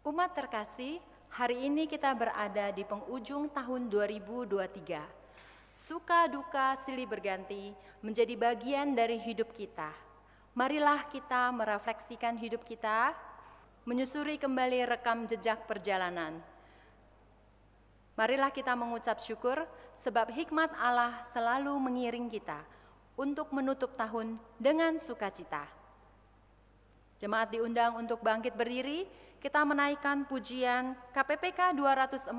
Umat terkasih, hari ini kita berada di penghujung tahun 2023. Suka duka silih berganti menjadi bagian dari hidup kita. Marilah kita merefleksikan hidup kita, menyusuri kembali rekam jejak perjalanan. Marilah kita mengucap syukur sebab hikmat Allah selalu mengiring kita untuk menutup tahun dengan sukacita. Jemaat diundang untuk bangkit berdiri, kita menaikkan pujian KPPK 241,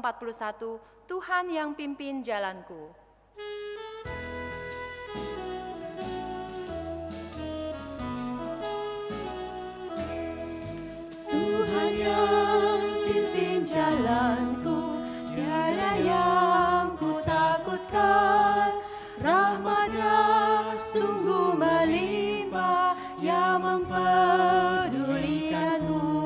Tuhan yang pimpin jalanku. Tuhan yang pimpin jalanku, tiada yang ku takutkan. Rahmat-Nya sungguh melimpah, yang mempedulikanku.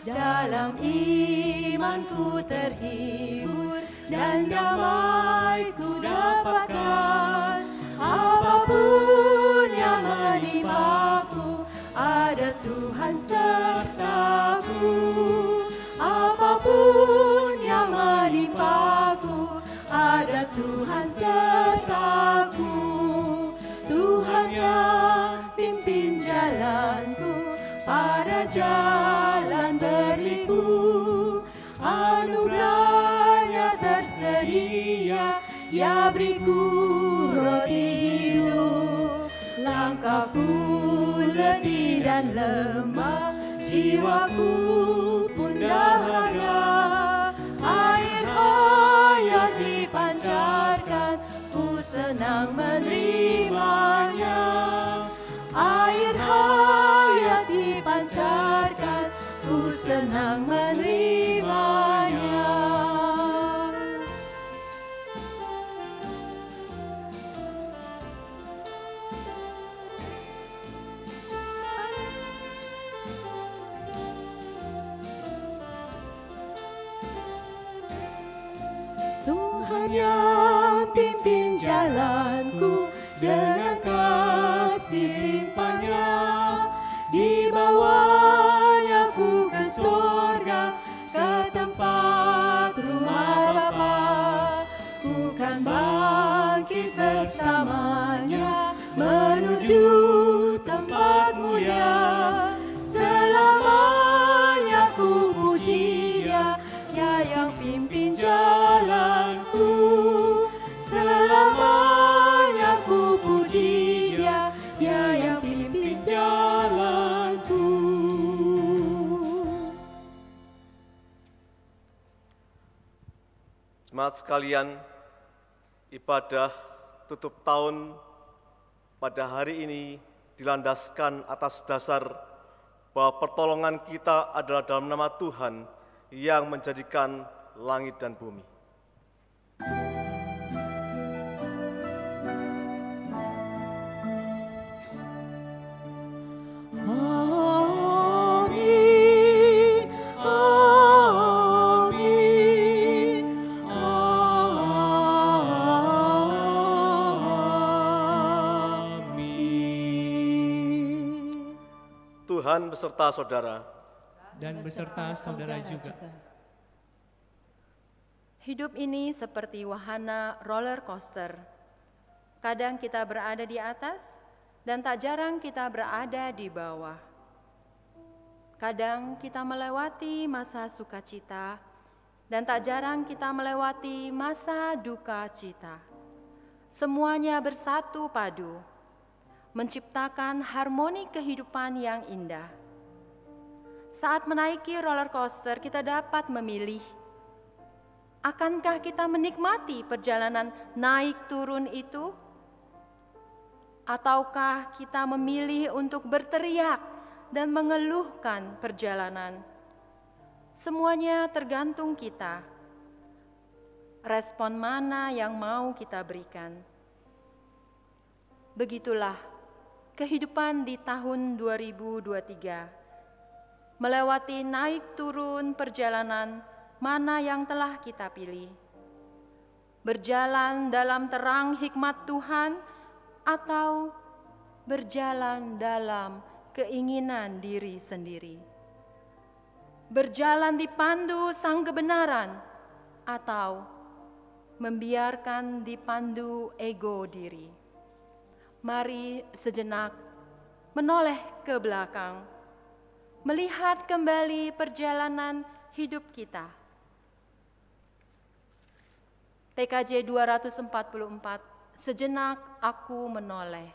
Dalam imanku terhibur, dan damai ku dapatkan. Apapun yang menimpaku, ada Tuhan sertaku. Apapun yang menimpaku, ada Tuhan sertaku. Tuhan yang pimpin jalanku, pada jalan berliku. Anugerah-Nya tersedia, Ia beriku roti hidup. Langkahku letih dan lemah, jiwaku pun dahaga. Air hayat dipancarkan, ku senang menerimanya. Air hayat dipancarkan, ku senang menerimanya. Tuhan yang pimpin jalanku, dengan kasih limpah-Nya. Di bawah-Nya ku ke surga, ke tempat rumah Bapa. Ku kan bangkit bersamanya, menuju tempat mulia. Selamanya ku puji Dia, Dia yang pimpin jalanku. Selamanya ku puji Dia, Dia yang pimpin jalanku. Jemaat sekalian, ibadah tutup tahun pada hari ini dilandaskan atas dasar bahwa pertolongan kita adalah dalam nama Tuhan yang menjadikan langit dan bumi. Amin, amin, amin. Tuhan beserta saudara. Dan beserta saudara juga. Hidup ini seperti wahana roller coaster. Kadang kita berada di atas, dan tak jarang kita berada di bawah. Kadang kita melewati masa sukacita, dan tak jarang kita melewati masa duka cita. Semuanya bersatu padu, menciptakan harmoni kehidupan yang indah. Saat menaiki roller coaster, kita dapat memilih, akankah kita menikmati perjalanan naik turun itu? Ataukah kita memilih untuk berteriak dan mengeluhkan perjalanan? Semuanya tergantung kita. Respon mana yang mau kita berikan? Begitulah kehidupan di tahun 2023. Melewati naik turun perjalanan mana yang telah kita pilih. Berjalan dalam terang hikmat Tuhan atau berjalan dalam keinginan diri sendiri. berjalan dipandu sang kebenaran, atau membiarkan dipandu ego diri. Mari sejenak menoleh ke belakang, melihat kembali perjalanan hidup kita. PKJ 244, sejenak aku menoleh.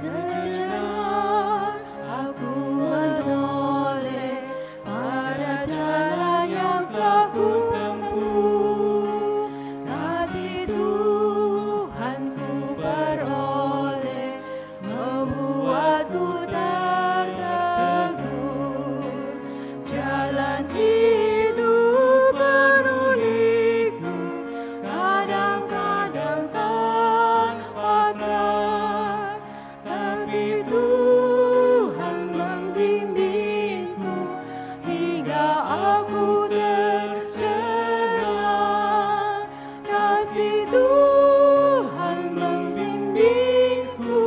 Sejenak aku menoleh pada jalan yang telah ku tempuh. Kasih Tuhanku beroleh membuatku tertegun. Jalan hidup beruliku kadang-kadang tanpa terang, tapi Tuhan membimbingku hingga aku tercerah. Kasih Tuhan membimbingku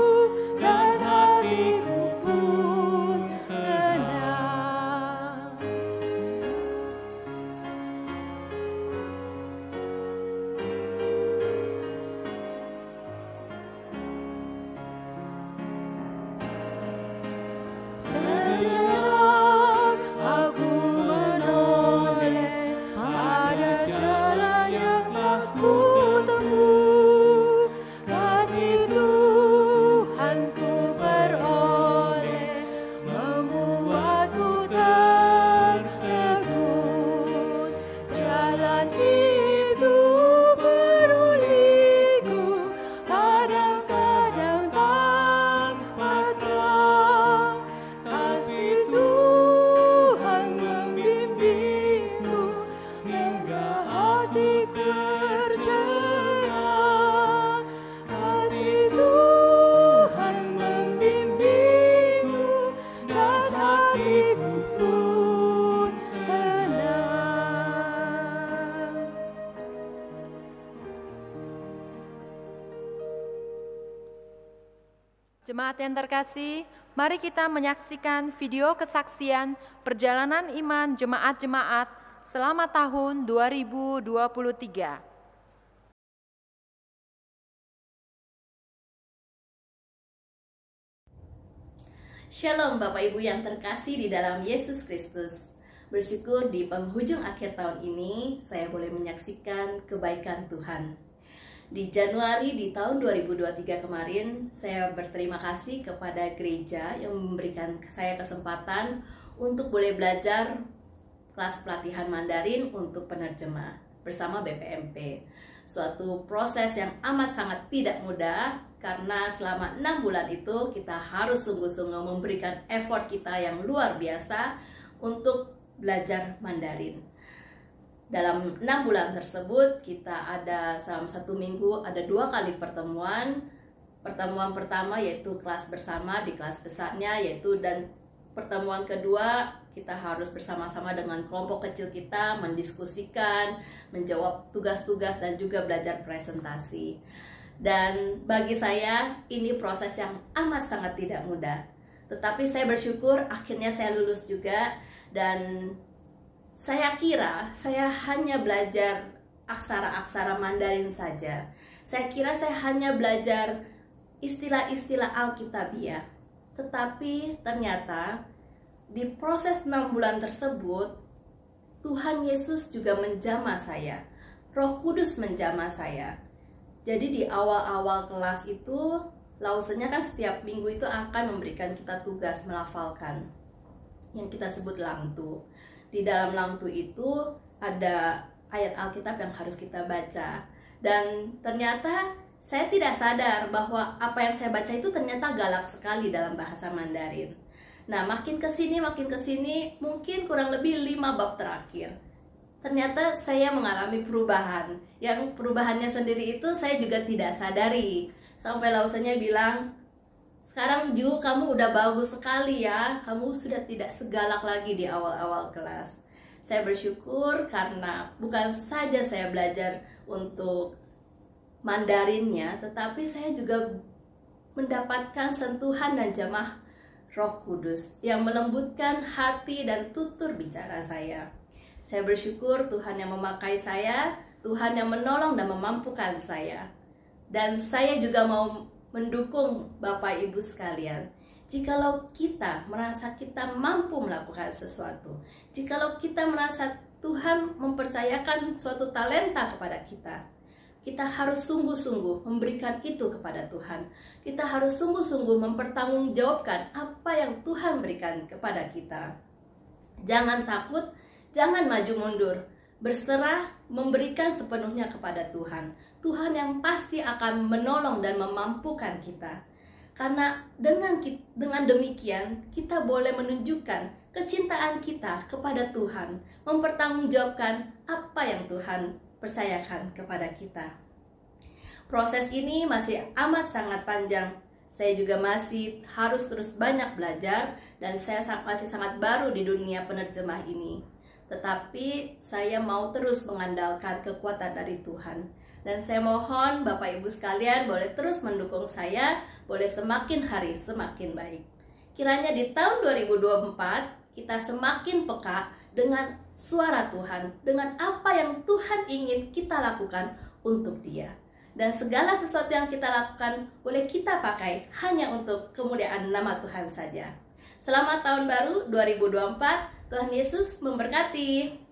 dan hatiku pun tenang. Sejenak aku menoleh pada jalan yang telah ku tempuh. Kasih Tuhanku beroleh membuatku tertegun. Jalan hidup beruliku kadang-kadang tanpa terang, kasih Tuhan membimbingku hingga hati tercerah. Kasih Tuhan membimbingku dan hatiku pun tenang. Jemaat yang terkasih, mari kita menyaksikan video kesaksian perjalanan iman jemaat-jemaat selama tahun 2023. Shalom Bapak Ibu yang terkasih di dalam Yesus Kristus. Bersyukur di penghujung akhir tahun ini saya boleh menyaksikan kebaikan Tuhan. Di Januari di tahun 2023 kemarin, saya berterima kasih kepada gereja yang memberikan saya kesempatan untuk boleh belajar kelas pelatihan Mandarin untuk penerjemah bersama BPMP. Suatu proses yang amat sangat tidak mudah karena selama 6 bulan itu kita harus sungguh-sungguh memberikan effort kita yang luar biasa untuk belajar Mandarin. Dalam 6 bulan tersebut kita ada selama 1 minggu ada 2 kali pertemuan. Pertemuan pertama yaitu kelas bersama di kelas besarnya yaitu, dan pertemuan kedua kita harus bersama-sama dengan kelompok kecil kita mendiskusikan, menjawab tugas-tugas dan juga belajar presentasi. Dan bagi saya ini proses yang amat sangat tidak mudah. Tetapi saya bersyukur akhirnya saya lulus juga, dan saya kira saya hanya belajar aksara-aksara Mandarin saja. Saya kira saya hanya belajar istilah-istilah Alkitabiah. Tetapi ternyata di proses 6 bulan tersebut, Tuhan Yesus juga menjamah saya. Roh Kudus menjamah saya. Jadi di awal-awal kelas itu, Lausenya kan setiap minggu itu akan memberikan kita tugas melafalkan yang kita sebut langtu. Di dalam langtu itu ada ayat Alkitab yang harus kita baca. Dan ternyata saya tidak sadar bahwa apa yang saya baca itu ternyata galak sekali dalam bahasa Mandarin. Nah, makin kesini, mungkin kurang lebih 5 bab terakhir, ternyata saya mengalami perubahan. Yang perubahannya sendiri itu saya juga tidak sadari. Sampai Lausenya bilang, sekarang Ju, kamu udah bagus sekali ya, kamu sudah tidak segalak lagi di awal-awal kelas. Saya bersyukur karena bukan saja saya belajar untuk Mandarinnya, tetapi saya juga mendapatkan sentuhan dan jamah Roh Kudus yang melembutkan hati dan tutur bicara saya. Saya bersyukur Tuhan yang memakai saya, Tuhan yang menolong dan memampukan saya. Dan saya juga mau mendukung Bapak Ibu sekalian. Jikalau kita merasa kita mampu melakukan sesuatu, jikalau kita merasa Tuhan mempercayakan suatu talenta kepada kita harus sungguh-sungguh memberikan itu kepada Tuhan. Kita harus sungguh-sungguh mempertanggungjawabkan apa yang Tuhan berikan kepada kita. Jangan takut, jangan maju mundur. Berserah, memberikan sepenuhnya kepada Tuhan. Tuhan yang pasti akan menolong dan memampukan kita. Karena dengan demikian, kita boleh menunjukkan kecintaan kita kepada Tuhan, mempertanggungjawabkan apa yang Tuhan percayakan kepada kita. Proses ini masih amat sangat panjang. Saya juga masih harus terus banyak belajar dan saya masih sangat baru di dunia penerjemah ini. Tetapi saya mau terus mengandalkan kekuatan dari Tuhan. Dan saya mohon Bapak Ibu sekalian boleh terus mendukung saya, boleh semakin hari semakin baik. Kiranya di tahun 2024 kita semakin peka dengan suara Tuhan, dengan apa yang Tuhan ingin kita lakukan untuk Dia. Dan segala sesuatu yang kita lakukan boleh kita pakai hanya untuk kemuliaan nama Tuhan saja. Selamat tahun baru 2024, Tuhan Yesus memberkati.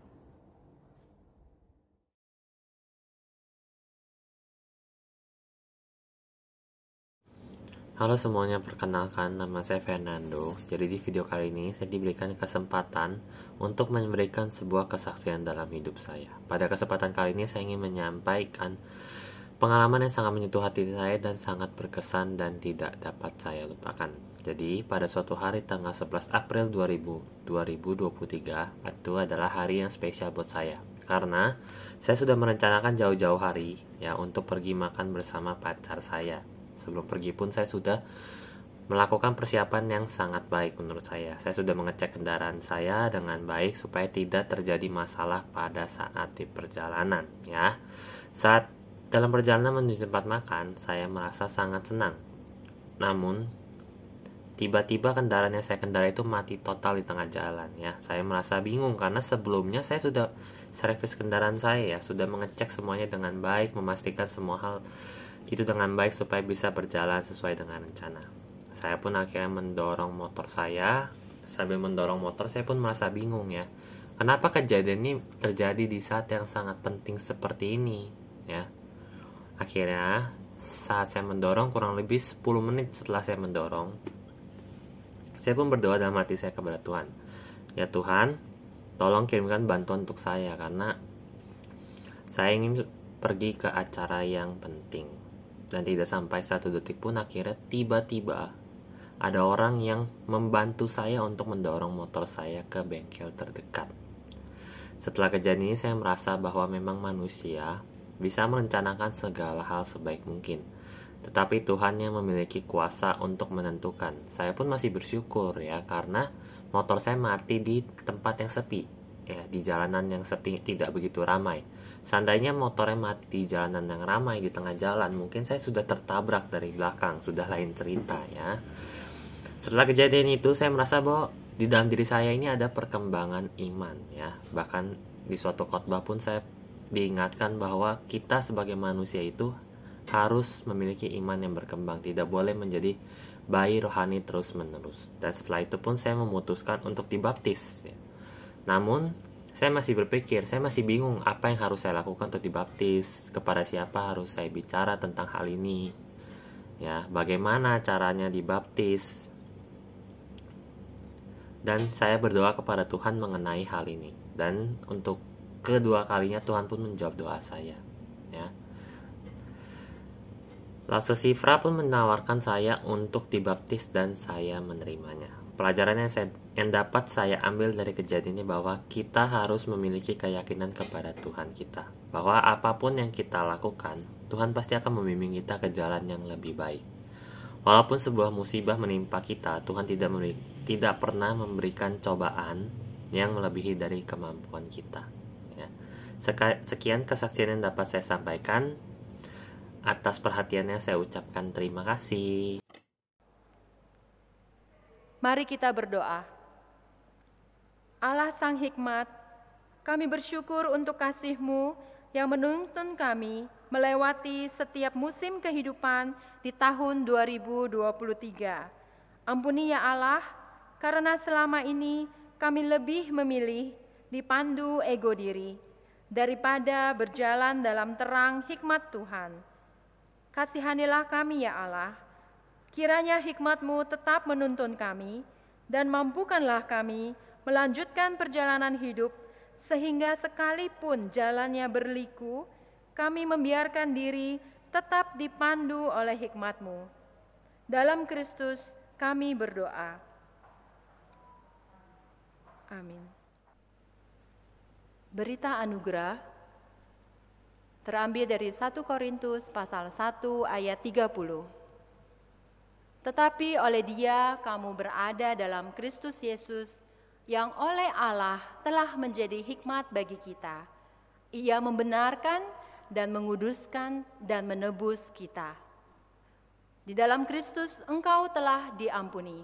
Halo semuanya, perkenalkan nama saya Fernando. Jadi di video kali ini saya diberikan kesempatan untuk memberikan sebuah kesaksian dalam hidup saya. Pada kesempatan kali ini saya ingin menyampaikan pengalaman yang sangat menyentuh hati saya dan sangat berkesan dan tidak dapat saya lupakan. Jadi pada suatu hari tanggal 11 April 2023 itu adalah hari yang spesial buat saya. Karena saya sudah merencanakan jauh-jauh hari ya untuk pergi makan bersama pacar saya. Sebelum pergi pun saya sudah melakukan persiapan yang sangat baik menurut saya. Saya sudah mengecek kendaraan saya dengan baik supaya tidak terjadi masalah pada saat di perjalanan ya. Saat dalam perjalanan menuju tempat makan, saya merasa sangat senang. Namun tiba-tiba kendaraan yang saya kendarai itu mati total di tengah jalan ya. Saya merasa bingung karena sebelumnya saya sudah servis kendaraan saya ya, sudah mengecek semuanya dengan baik, memastikan semua hal itu dengan baik supaya bisa berjalan sesuai dengan rencana. Saya pun akhirnya mendorong motor saya. Sambil mendorong motor saya pun merasa bingung ya. Kenapa kejadian ini terjadi di saat yang sangat penting seperti ini ya. Akhirnya saat saya mendorong kurang lebih 10 menit setelah saya mendorong, saya pun berdoa dalam hati saya kepada Tuhan. Ya Tuhan, tolong kirimkan bantuan untuk saya karena saya ingin pergi ke acara yang penting. Dan tidak sampai 1 detik pun akhirnya tiba-tiba ada orang yang membantu saya untuk mendorong motor saya ke bengkel terdekat. Setelah kejadian ini saya merasa bahwa memang manusia bisa merencanakan segala hal sebaik mungkin. Tetapi Tuhan yang memiliki kuasa untuk menentukan. Saya pun masih bersyukur ya karena motor saya mati di tempat yang sepi. Ya, di jalanan yang sepi tidak begitu ramai. Seandainya motornya mati di jalanan yang ramai di tengah jalan, mungkin saya sudah tertabrak dari belakang, sudah lain cerita ya. Setelah kejadian itu, saya merasa bahwa di dalam diri saya ini ada perkembangan iman ya. Bahkan di suatu khotbah pun saya diingatkan bahwa kita sebagai manusia itu harus memiliki iman yang berkembang, tidak boleh menjadi bayi rohani terus-menerus. Dan setelah itu pun saya memutuskan untuk dibaptis ya. Namun saya masih berpikir, saya masih bingung apa yang harus saya lakukan untuk dibaptis, kepada siapa harus saya bicara tentang hal ini, ya, bagaimana caranya dibaptis. Dan saya berdoa kepada Tuhan mengenai hal ini. Dan untuk kedua kalinya Tuhan pun menjawab doa saya, ya. Lalu Sifra pun menawarkan saya untuk dibaptis dan saya menerimanya. Pelajaran yang dapat saya ambil dari kejadian ini bahwa kita harus memiliki keyakinan kepada Tuhan kita. Bahwa apapun yang kita lakukan, Tuhan pasti akan membimbing kita ke jalan yang lebih baik. Walaupun sebuah musibah menimpa kita, Tuhan tidak pernah memberikan cobaan yang melebihi dari kemampuan kita. Ya. Sekian kesaksian yang dapat saya sampaikan. Atas perhatiannya saya ucapkan terima kasih. Mari kita berdoa. Allah Sang Hikmat, kami bersyukur untuk kasih-Mu yang menuntun kami melewati setiap musim kehidupan di tahun 2023. Ampuni ya Allah, karena selama ini kami lebih memilih dipandu ego diri daripada berjalan dalam terang hikmat Tuhan. Kasihanilah kami ya Allah, kiranya hikmat-Mu tetap menuntun kami dan mampukanlah kami melanjutkan perjalanan hidup sehingga sekalipun jalannya berliku, kami membiarkan diri tetap dipandu oleh hikmat-Mu. Dalam Kristus kami berdoa. Amin. Berita anugerah terambil dari 1 Korintus pasal 1 ayat 30. Tetapi oleh Dia kamu berada dalam Kristus Yesus, yang oleh Allah telah menjadi hikmat bagi kita. Ia membenarkan dan menguduskan dan menebus kita. Di dalam Kristus engkau telah diampuni.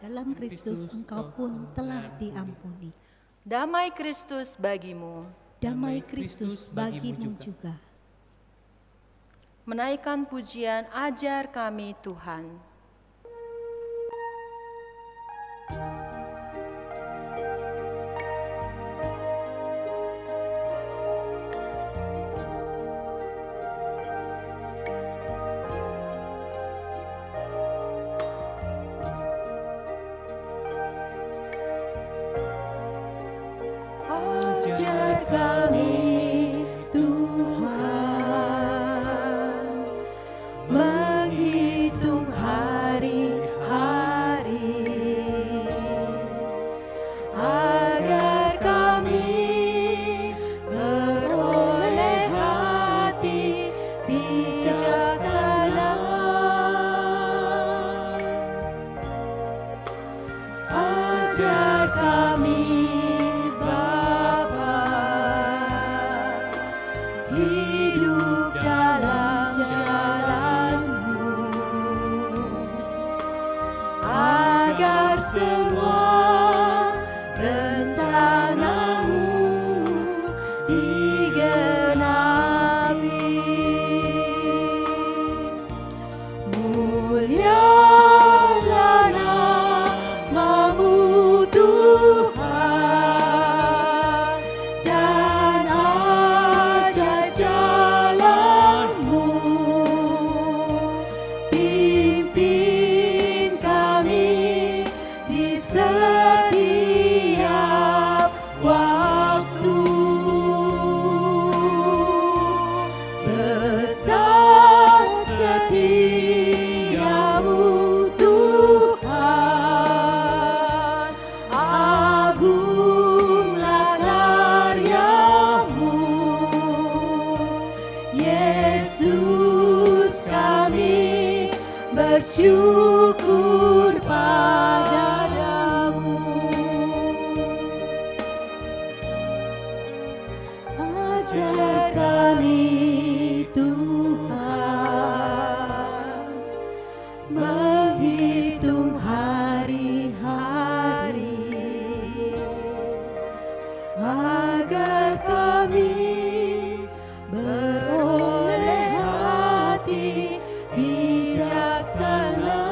Dalam Kristus engkau pun telah diampuni. Damai Kristus bagimu. Damai Kristus bagimu juga. Menaikkan pujian, ajar kami Tuhan. Ajar kami Tuhan menghitung hari-hari agar kami beroleh hati bijaksana. Ajar kami hidup dalam jalan-Mu, agar semua rencana-Mu digenapi. Mulialah nama-Mu Tuhan, dan ajaib jalan-Mu. Pimpin kami di setiap waktu. Besar setia-Mu Tuhan, agunglah karya-Mu. Yesus, kami bersyukur padamu. Ajar kami Tuhan menghitung hari-hari agar kami beroleh hati bijaksana.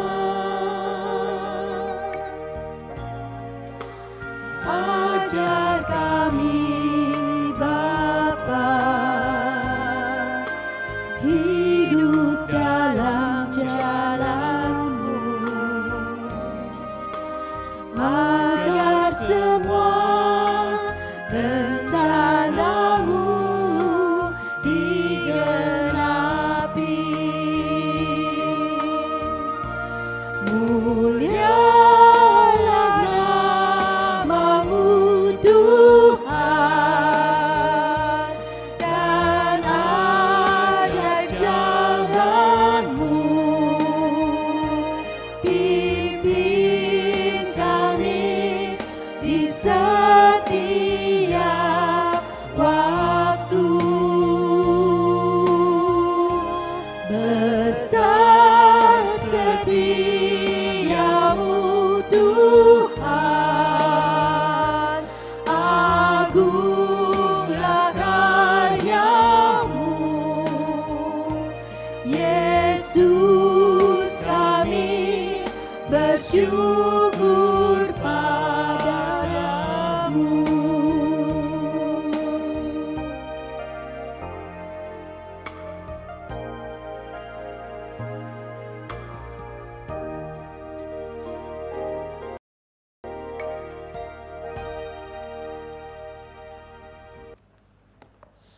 Ajar kami Bapa hidup dalam jalan-Mu, agar semua rencana-Mu digenapi. Mulialah nama-Mu Tuhan, dan ajaib jalan-Mu. Pimpin kami di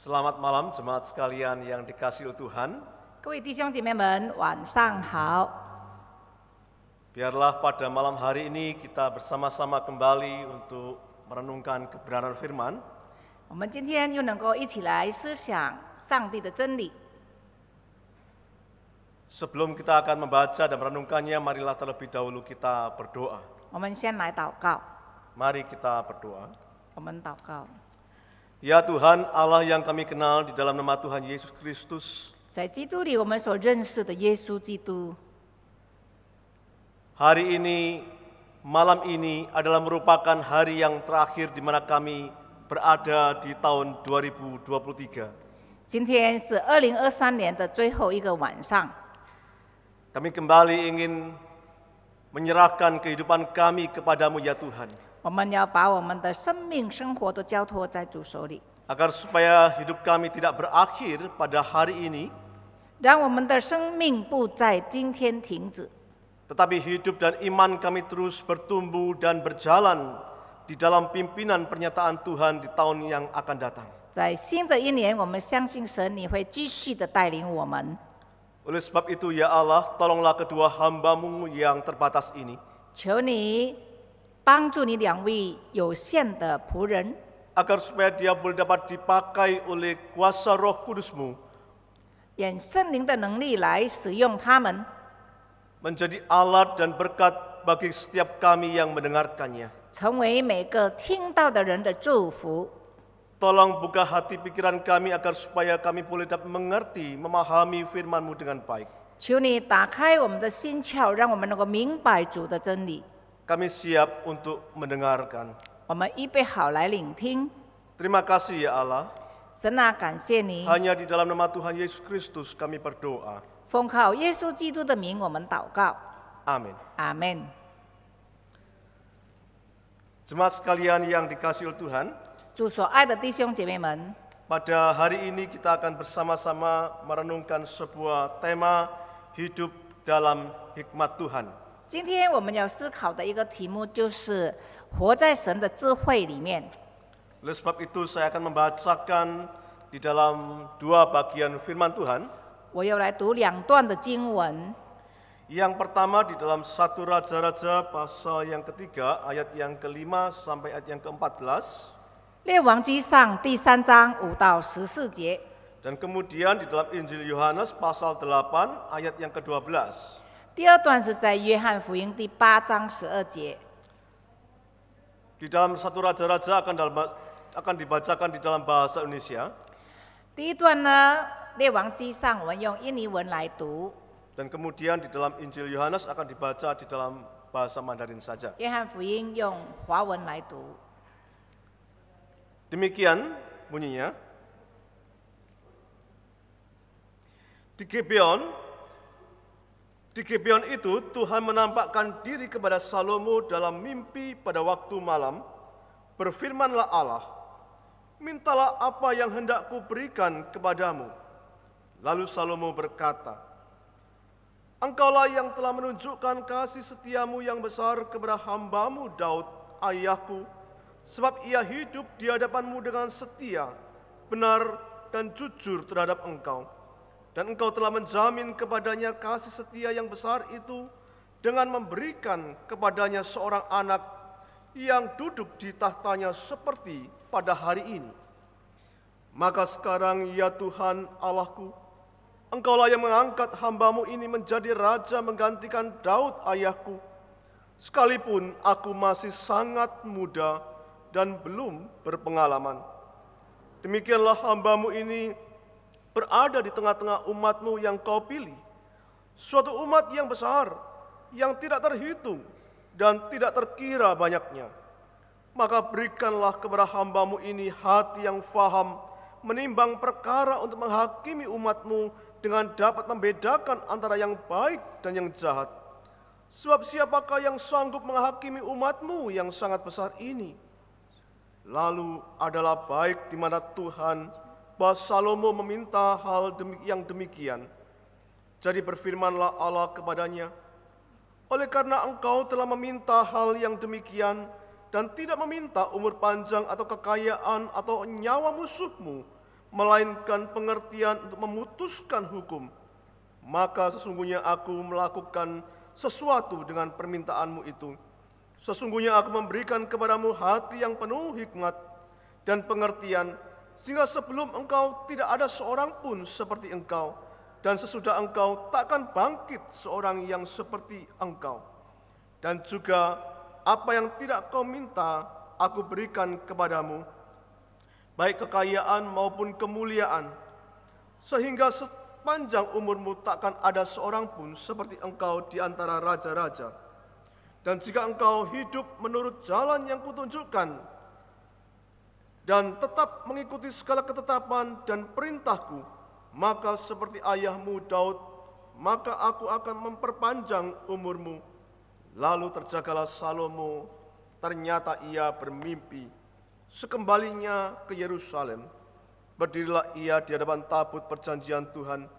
Selamat malam jemaat sekalian yang dikasihi Tuhan. 各位弟兄姐妹们，晚上好。 Biarlah pada malam hari ini kita bersama-sama kembali untuk merenungkan kebenaran firman. 我们今天又能够一起来思想上帝的真理。 Sebelum kita akan membaca dan merenungkannya, marilah terlebih dahulu kita berdoa. 我们先来祷告， Mari kita berdoa. 我们祷告。 Ya Tuhan, Allah yang kami kenal di dalam nama Tuhan Yesus Kristus, 在基督里，我们所认识的耶稣基督， hari ini, malam ini adalah merupakan hari yang terakhir di mana kami berada di tahun 2023. 今天是2023年的最后一个晚上。 Kami kembali ingin menyerahkan kehidupan kami kepadamu ya Tuhan, 我们要把我们的生命、生活都交托在主手里， agar supaya hidup kami tidak berakhir pada hari ini, 让我们的生命不在今天停止， tetapi hidup dan iman kami terus bertumbuh dan berjalan di dalam pimpinan pernyataan Tuhan di tahun yang akan datang. 在新的一年，我们相信神你会继续的带领我们。 Oleh sebab itu ya Allah, tolonglah kedua hamba-Mu yang terbatas ini, 求你帮助你两位有限的仆人， agar supaya dia boleh dapat dipakai oleh kuasa Roh Kudus-Mu 用圣灵的能力来使用他们， menjadi alat dan berkat bagi setiap kami yang mendengarkannya. 成为每个听到的人的祝福。 Tolong buka hati pikiran kami agar supaya kami boleh dapat mengerti, memahami firman-Mu dengan baik. 求你打开我们的心窍，让我们能够明白主的真理。 Kami siap untuk mendengarkan. 我们预备好来聆听。 Terima kasih ya Allah. 神啊，感谢你， Hanya di dalam nama Tuhan Yesus Kristus kami berdoa. 奉靠耶稣基督的名，我们祷告。 Amin. 阿门。 Jemaat sekalian yang dikasihi Tuhan, 主所爱的弟兄姐妹们， pada hari ini kita akan bersama-sama merenungkan sebuah tema hidup dalam hikmat Tuhan. 今天我们要思考的一个题目就是活在神的智慧里面。 Oleh sebab itu saya akan membacakan di dalam dua bagian firman Tuhan. 我要来读两段的经文。 Yang pertama di dalam 1 Raja-Raja pasal yang ketiga ayat yang ke-5 sampai ayat yang ke-14. 列王记上第3章5到14节， Dan kemudian di dalam Injil Yohanes pasal 8 ayat yang ke-12. 第二段是在约翰福音第8章12节。 Di dalam 1 Raja-Raja akan dibacakan di dalam bahasa Indonesia. 第一段呢，列王记上我们用印尼文来读， Dan kemudian di dalam Injil Yohanes akan dibaca di dalam bahasa Mandarin saja. 约翰福音用华文来读。 Demikian bunyinya. Di Gibeon itu Tuhan menampakkan diri kepada Salomo dalam mimpi pada waktu malam. Berfirmanlah Allah, mintalah apa yang hendak kuberikan kepadamu. Lalu Salomo berkata, Engkaulah yang telah menunjukkan kasih setiamu yang besar kepada hambamu Daud, ayahku, sebab ia hidup di hadapanmu dengan setia, benar dan jujur terhadap engkau. Dan engkau telah menjamin kepadanya kasih setia yang besar itu dengan memberikan kepadanya seorang anak yang duduk di tahtanya seperti pada hari ini. Maka sekarang ya Tuhan Allahku, Engkaulah yang mengangkat hambamu ini menjadi raja menggantikan Daud ayahku, sekalipun aku masih sangat muda dan belum berpengalaman. Demikianlah hambamu ini berada di tengah-tengah umatmu yang kau pilih, suatu umat yang besar, yang tidak terhitung dan tidak terkira banyaknya. Maka berikanlah kepada hambamu ini hati yang faham, menimbang perkara untuk menghakimi umatmu dengan dapat membedakan antara yang baik dan yang jahat. Sebab siapakah yang sanggup menghakimi umatmu yang sangat besar ini? Lalu adalah baik di mana Tuhan bahwa Salomo meminta hal yang demikian. Jadi berfirmanlah Allah kepadanya, oleh karena engkau telah meminta hal yang demikian dan tidak meminta umur panjang atau kekayaan atau nyawa musuhmu, melainkan pengertian untuk memutuskan hukum, maka sesungguhnya aku melakukan sesuatu dengan permintaanmu itu. Sesungguhnya aku memberikan kepadamu hati yang penuh hikmat dan pengertian, sehingga sebelum engkau tidak ada seorang pun seperti engkau, dan sesudah engkau takkan bangkit seorang yang seperti engkau. Dan juga apa yang tidak kau minta, aku berikan kepadamu, baik kekayaan maupun kemuliaan, sehingga sepanjang umurmu takkan ada seorang pun seperti engkau di antara raja-raja. Dan jika engkau hidup menurut jalan yang kutunjukkan, dan tetap mengikuti segala ketetapan dan perintahku, maka seperti ayahmu Daud, maka aku akan memperpanjang umurmu. Lalu terjagalah Salomo, ternyata ia bermimpi. Sekembalinya ke Yerusalem, berdirilah ia di hadapan tabut perjanjian Tuhan,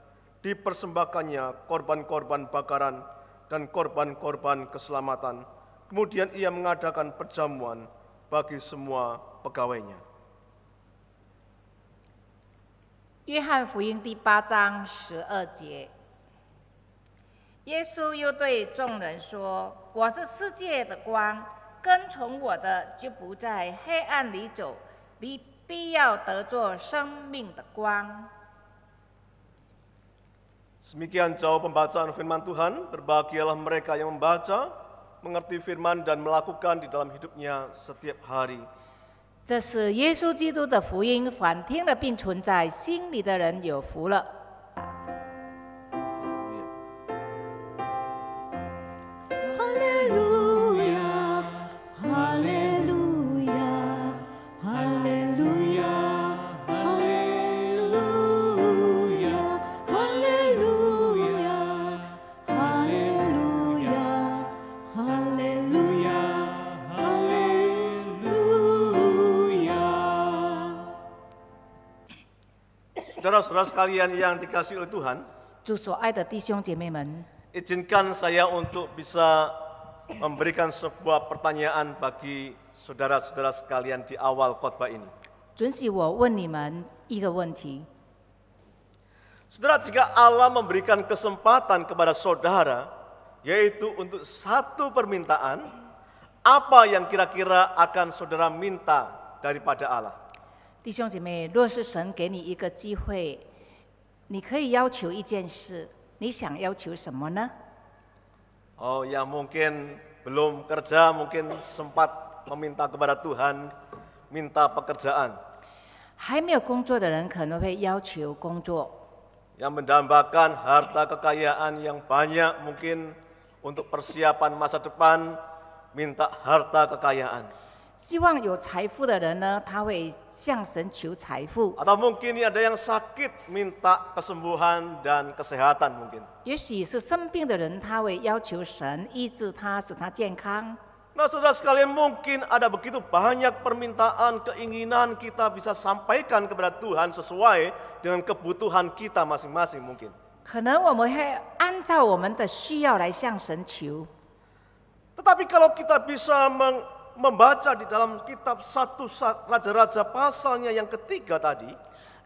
dipersembahkannya korban-korban bakaran dan korban-korban keselamatan. Kemudian ia mengadakan perjamuan bagi semua pegawainya. 约翰福音第8章12节，耶稣又对众人说：“我是世界的光，跟从我的就不在黑暗里走，必要得作生命的光。” Demikian jauh pembacaan firman Tuhan. Berbahagialah mereka yang membaca, mengerti firman dan melakukan di dalam hidupnya setiap hari. 这是耶稣基督的福音，凡听了并存在心里的人有福了。哈利路亚，哈利路亚，哈利路亚，哈利路亚，哈利路亚，哈利路亚，哈利路亚，哈利路亚。 Saudara-saudara sekalian yang dikasihi oleh Tuhan, 主所爱的弟兄姐妹们， izinkan saya untuk bisa memberikan sebuah pertanyaan bagi saudara-saudara sekalian di awal khotbah ini. 准许我问你们一个问题： Saudara, jika Allah memberikan kesempatan kepada saudara, yaitu untuk satu permintaan, apa yang kira-kira akan saudara minta daripada Allah? 弟兄姐妹，若是神给你一个机会，你可以要求一件事，你想要求什么呢？ Oh ya, mungkin belum kerja, mungkin sempat meminta kepada Tuhan, minta pekerjaan. 还没有工作的人可能会要求工作， Yang mendambakan harta kekayaan yang banyak, mungkin untuk persiapan masa depan, minta harta kekayaan. 希望有财富的人呢，他会向神求财富。 Atau mungkin ini ada yang sakit, minta kesembuhan dan kesehatan mungkin. 也许是生病的人，他会要求神医治他，使他健康。 Nah, saudara sekalian, mungkin ada begitu banyak permintaan, keinginan kita bisa sampaikan kepada Tuhan sesuai dengan kebutuhan kita masing-masing mungkin. 可能我们会按照我们的需要来向神求。 Tetapi kalau kita bisa membaca di dalam kitab 1 Raja-Raja pasalnya yang ketiga tadi,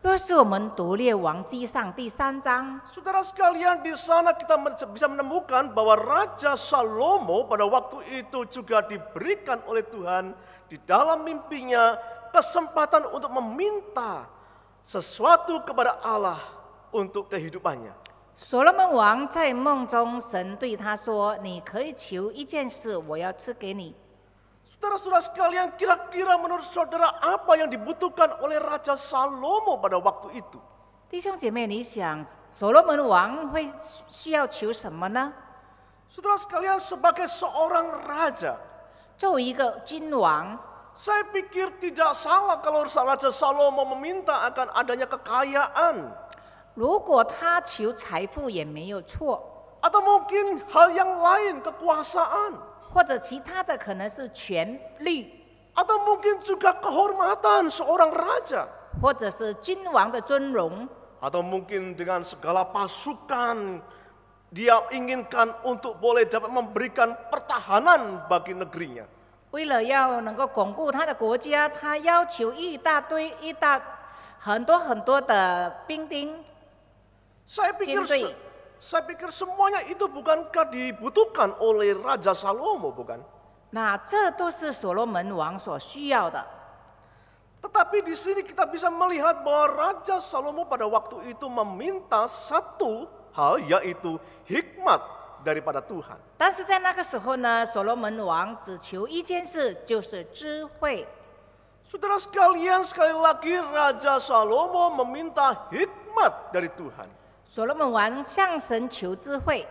若是我们读列王纪上第3章， saudara sekalian, di sana kita bisa menemukan bahwa Raja Salomo pada waktu itu juga diberikan oleh Tuhan di dalam mimpinya kesempatan untuk meminta sesuatu kepada Allah untuk kehidupannya. 所罗门王在梦中，神对他说：“你可以求一件事，我要赐给你。” Saudara-saudara sekalian, kira-kira menurut saudara apa yang dibutuhkan oleh Raja Salomo pada waktu itu? 弟兄姐妹，你想所罗门王会需要求什么呢？ Saudara sekalian, sebagai seorang raja, 作为一个君王， saya pikir tidak salah kalau Raja Salomo meminta akan adanya kekayaan. 如果他求财富也没有错， Atau mungkin hal yang lain, kekuasaan. 或者其他的可能是权力， Atau mungkin juga kehormatan seorang raja. 或者是君王的尊荣， Atau mungkin dengan segala pasukan dia inginkan untuk boleh dapat memberikan pertahanan bagi negerinya. 为了要能够巩固他的国家，他要求一大堆很多很多的兵丁 Saya pikir, 军队。 saya pikir semuanya itu bukankah dibutuhkan oleh Raja Salomo, bukan? 那这都是所罗门王所需要的。 Tetapi di sini kita bisa melihat bahwa Raja Salomo pada waktu itu meminta satu hal, yaitu hikmat daripada Tuhan. 但是在那个时候呢，所罗门王只求一件事，就是智慧。 Saudara sekalian, sekali lagi Raja Salomo meminta hikmat dari Tuhan. 所罗门王向神求智慧。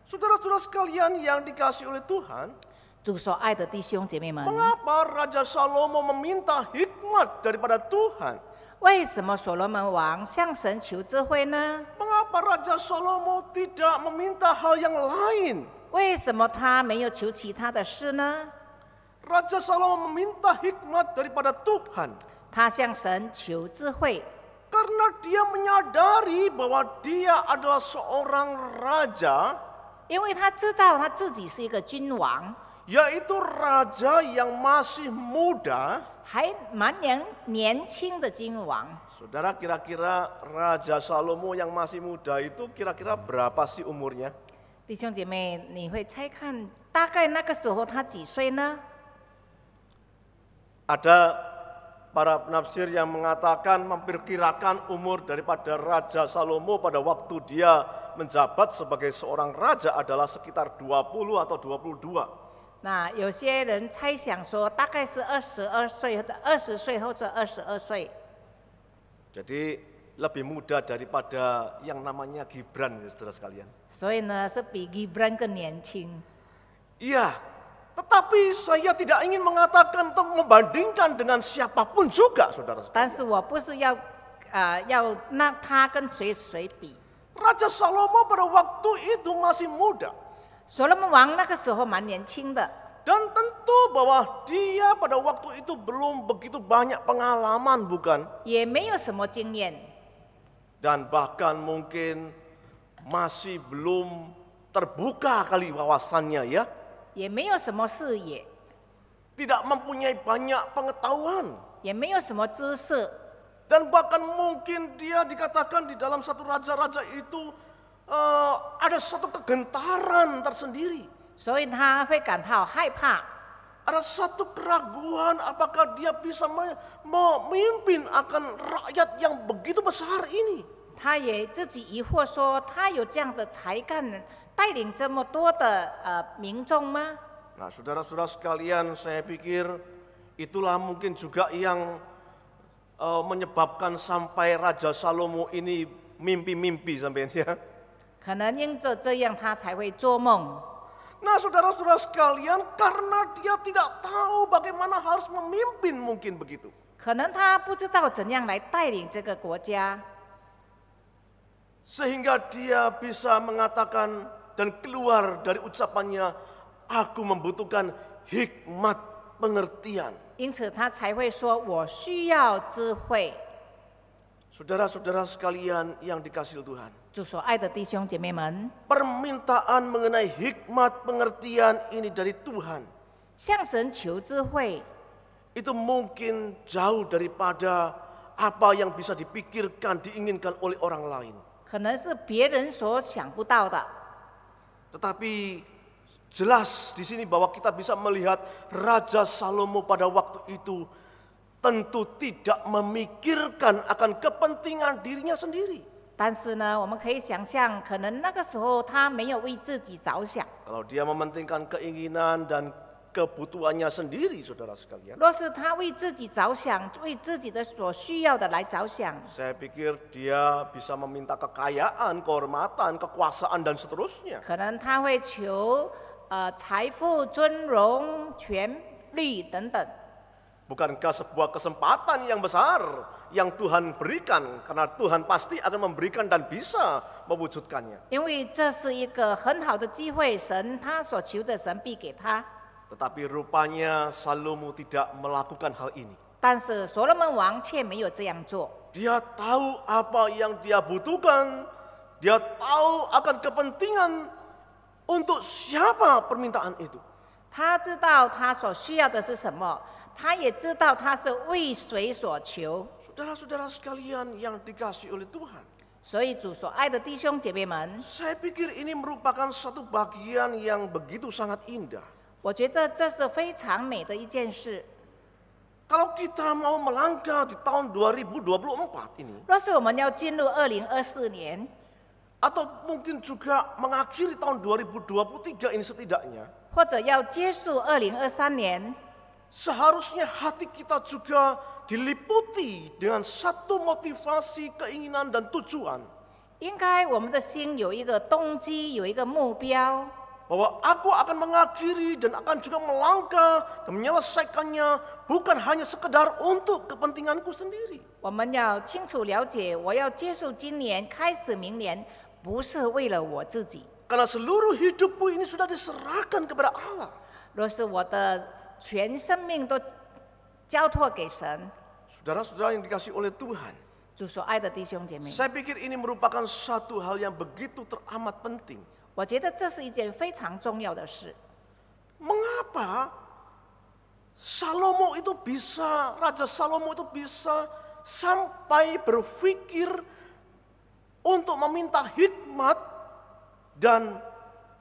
Saudara-saudara sekalian yang dikasihi oleh Tuhan, 主所爱的弟兄姐妹们， mengapa Raja Salomo meminta hikmat daripada Tuhan? 为什么所罗门王向神求智慧呢？ Mengapa Raja Salomo tidak meminta hal yang lain? 为什么他没有求其他的事呢？ Raja Salomo meminta hikmat daripada Tuhan 他向神求智慧， karena dia menyadari bahwa dia adalah seorang raja, 因为他知道他自己是一个君王， yaitu raja yang masih muda. 还蛮年轻的君王。 Saudara, kira-kira Raja Salomo yang masih muda itu kira-kira berapa sih umurnya? 弟兄姐妹，你会猜看大概那个时候他几岁呢？ Ada para penafsir yang mengatakan memperkirakan umur daripada Raja Salomo pada waktu dia menjabat sebagai seorang raja adalah sekitar 20 atau 22. 那有些人猜想说，大概是22岁、20岁或者22岁。 Jadi lebih muda daripada yang namanya Gibran, ya, saudara sekalian. 所以呢，是比 Gibran 更年轻。 Iya, tetapi saya tidak ingin mengatakan atau membandingkan dengan siapapun juga, saudara 但 sekalian. 是我不是要要那他跟谁比。 Raja Salomo pada waktu itu masih muda. 所罗门王那个时候蛮年轻的， Dan tentu bahwa dia pada waktu itu belum begitu banyak pengalaman, bukan? 也没有什么经验， Dan bahkan mungkin masih belum terbuka kali wawasannya, ya. 也没有什么视野， Tidak mempunyai banyak pengetahuan. 也没有什么知识， Dan bahkan mungkin dia dikatakan di dalam satu raja-raja itu ada satu kegentaran tersendiri. 所以他会感到害怕。 Ada satu keraguan apakah dia bisa memimpin akan rakyat yang begitu besar ini. 他也自己疑惑说，他有这样的才干，带领这么多的民众吗？ Nah, saudara-saudara sekalian, saya pikir itulah mungkin juga yang menyebabkan sampai Raja Salomo ini mimpi-mimpi sampai ya. 可能因着这样，他才会做梦。 Nah, saudara-saudara sekalian, karena dia tidak tahu bagaimana harus memimpin mungkin begitu. 可能他不知道怎样来带领这个国家， Sehingga dia bisa mengatakan dan keluar dari ucapannya, aku membutuhkan hikmat pengertian. 因此他才会说：“我需要智慧。 Saudara-saudara sekalian yang dikasihi Tuhan, ”主所爱的弟兄姐妹们， permintaan mengenai hikmat pengertian ini dari Tuhan 向神求智慧， itu mungkin jauh daripada apa yang bisa dipikirkan, diinginkan oleh orang lain. 可能是别人所想不到的。 Tetapi jelas di sini bahwa kita bisa melihat Raja Salomo pada waktu itu tentu tidak memikirkan akan kepentingan dirinya sendiri. 但是呢，我们可以想象，可能那个时候他没有为自己着想。 Kalau dia mementingkan keinginan dan kebutuhannya sendiri, saudara sekalian, 若是他为自己着想，为自己的所需要的来着想， saya pikir dia bisa meminta kekayaan, kehormatan, kekuasaan dan seterusnya. 可能他会求财富、尊荣、权力等等。 Bukankah sebuah kesempatan yang besar yang Tuhan berikan, karena Tuhan pasti akan memberikan dan bisa mewujudkannya. 因为这是一个很好的机会，神他所求的，神必给他。 Tetapi rupanya Salomo tidak melakukan hal ini. 但是所罗门王却没有这样做。 Dia tahu apa yang dia butuhkan, dia tahu akan kepentingan untuk siapa permintaan itu. 他知道他所需要的是什么，他也知道他是为谁所求。 Saudara-saudara sekalian yang dikasihi oleh Tuhan. 所以主所爱的弟兄姐妹们， Saya pikir ini merupakan satu bagian yang begitu sangat indah. 我觉得这是非常美的一件事。 Kalau kita mau melangkah di tahun 2024 ini, 若是我们要进入2024年， atau mungkin juga mengakhiri tahun 2023 ini setidaknya, 或者要结束2023年， seharusnya hati kita juga diliputi dengan satu motivasi, keinginan dan tujuan 应该我们的心有一个动机，有一个目标， bahwa aku akan mengakhiri dan akan juga melangkah dan menyelesaikannya bukan hanya sekedar untuk kepentinganku sendiri. 我们要清楚了解，我要结束今年，开始明年，不是为了我自己。 Karena seluruh hidupku ini sudah diserahkan kepada Allah. 若是我的全生命都交托给神， Saudara-saudara yang dikasihi oleh Tuhan, 主所爱的弟兄姐妹， saya pikir ini merupakan satu hal yang begitu teramat penting. 我觉得这是一件非常重要的事。 Mengapa Raja Salomo itu bisa sampai berpikir untuk meminta hikmat dan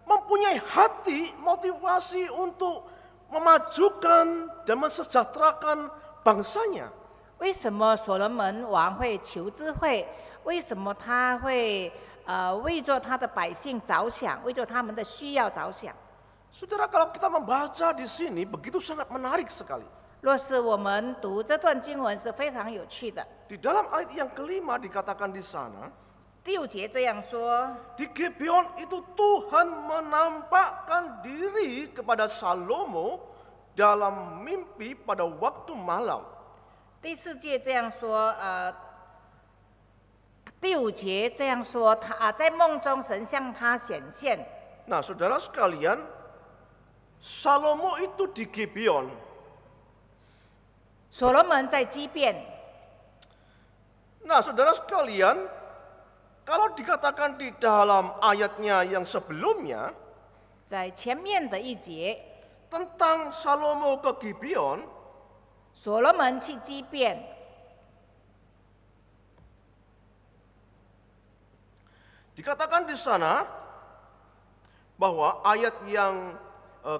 mempunyai hati motivasi untuk memajukan dan mensejahterakan bangsanya? 为什么所罗门王会求智慧？为什么他会为着他的百姓着想，为着他们的需要着想？ Saudara, kalau kita membaca di sini begitu sangat menarik sekali. 若是我们读这段经文是非常有趣的。 Di dalam ayat yang kelima dikatakan di sana, 第5节这样说： di Gibeon itu Tuhan menampakkan diri kepada Salomo dalam mimpi pada waktu malam. 第4节这样说，第5节这样说，在梦中神向他显现。 Nah, saudara sekalian, Salomo itu di Gibeon. 所罗门在基遍。 Nah, saudara sekalian, kalau dikatakan di dalam ayatnya yang sebelumnya 在前面的一节， tentang Salomo ke Gibeon, 所罗门去基遍。 dikatakan di sana bahwa ayat yang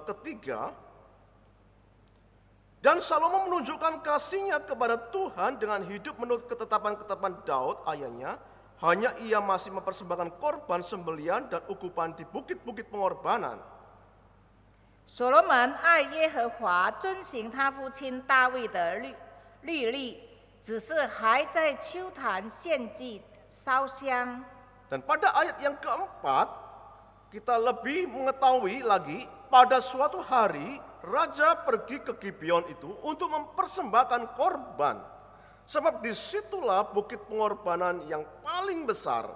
ketiga, dan Salomo menunjukkan kasihnya kepada Tuhan dengan hidup menurut ketetapan-ketetapan Daud, ayatnya, hanya ia masih mempersembahkan korban sembelian dan ukupan di bukit-bukit pengorbanan. 所罗门爱耶和华，遵行他父亲大卫的律例，只是还在丘坛献祭烧香。 Dan pada ayat yang keempat, kita lebih mengetahui lagi, pada suatu hari raja pergi ke Gibeon itu untuk mempersembahkan korban. Sebab disitulah bukit pengorbanan yang paling besar.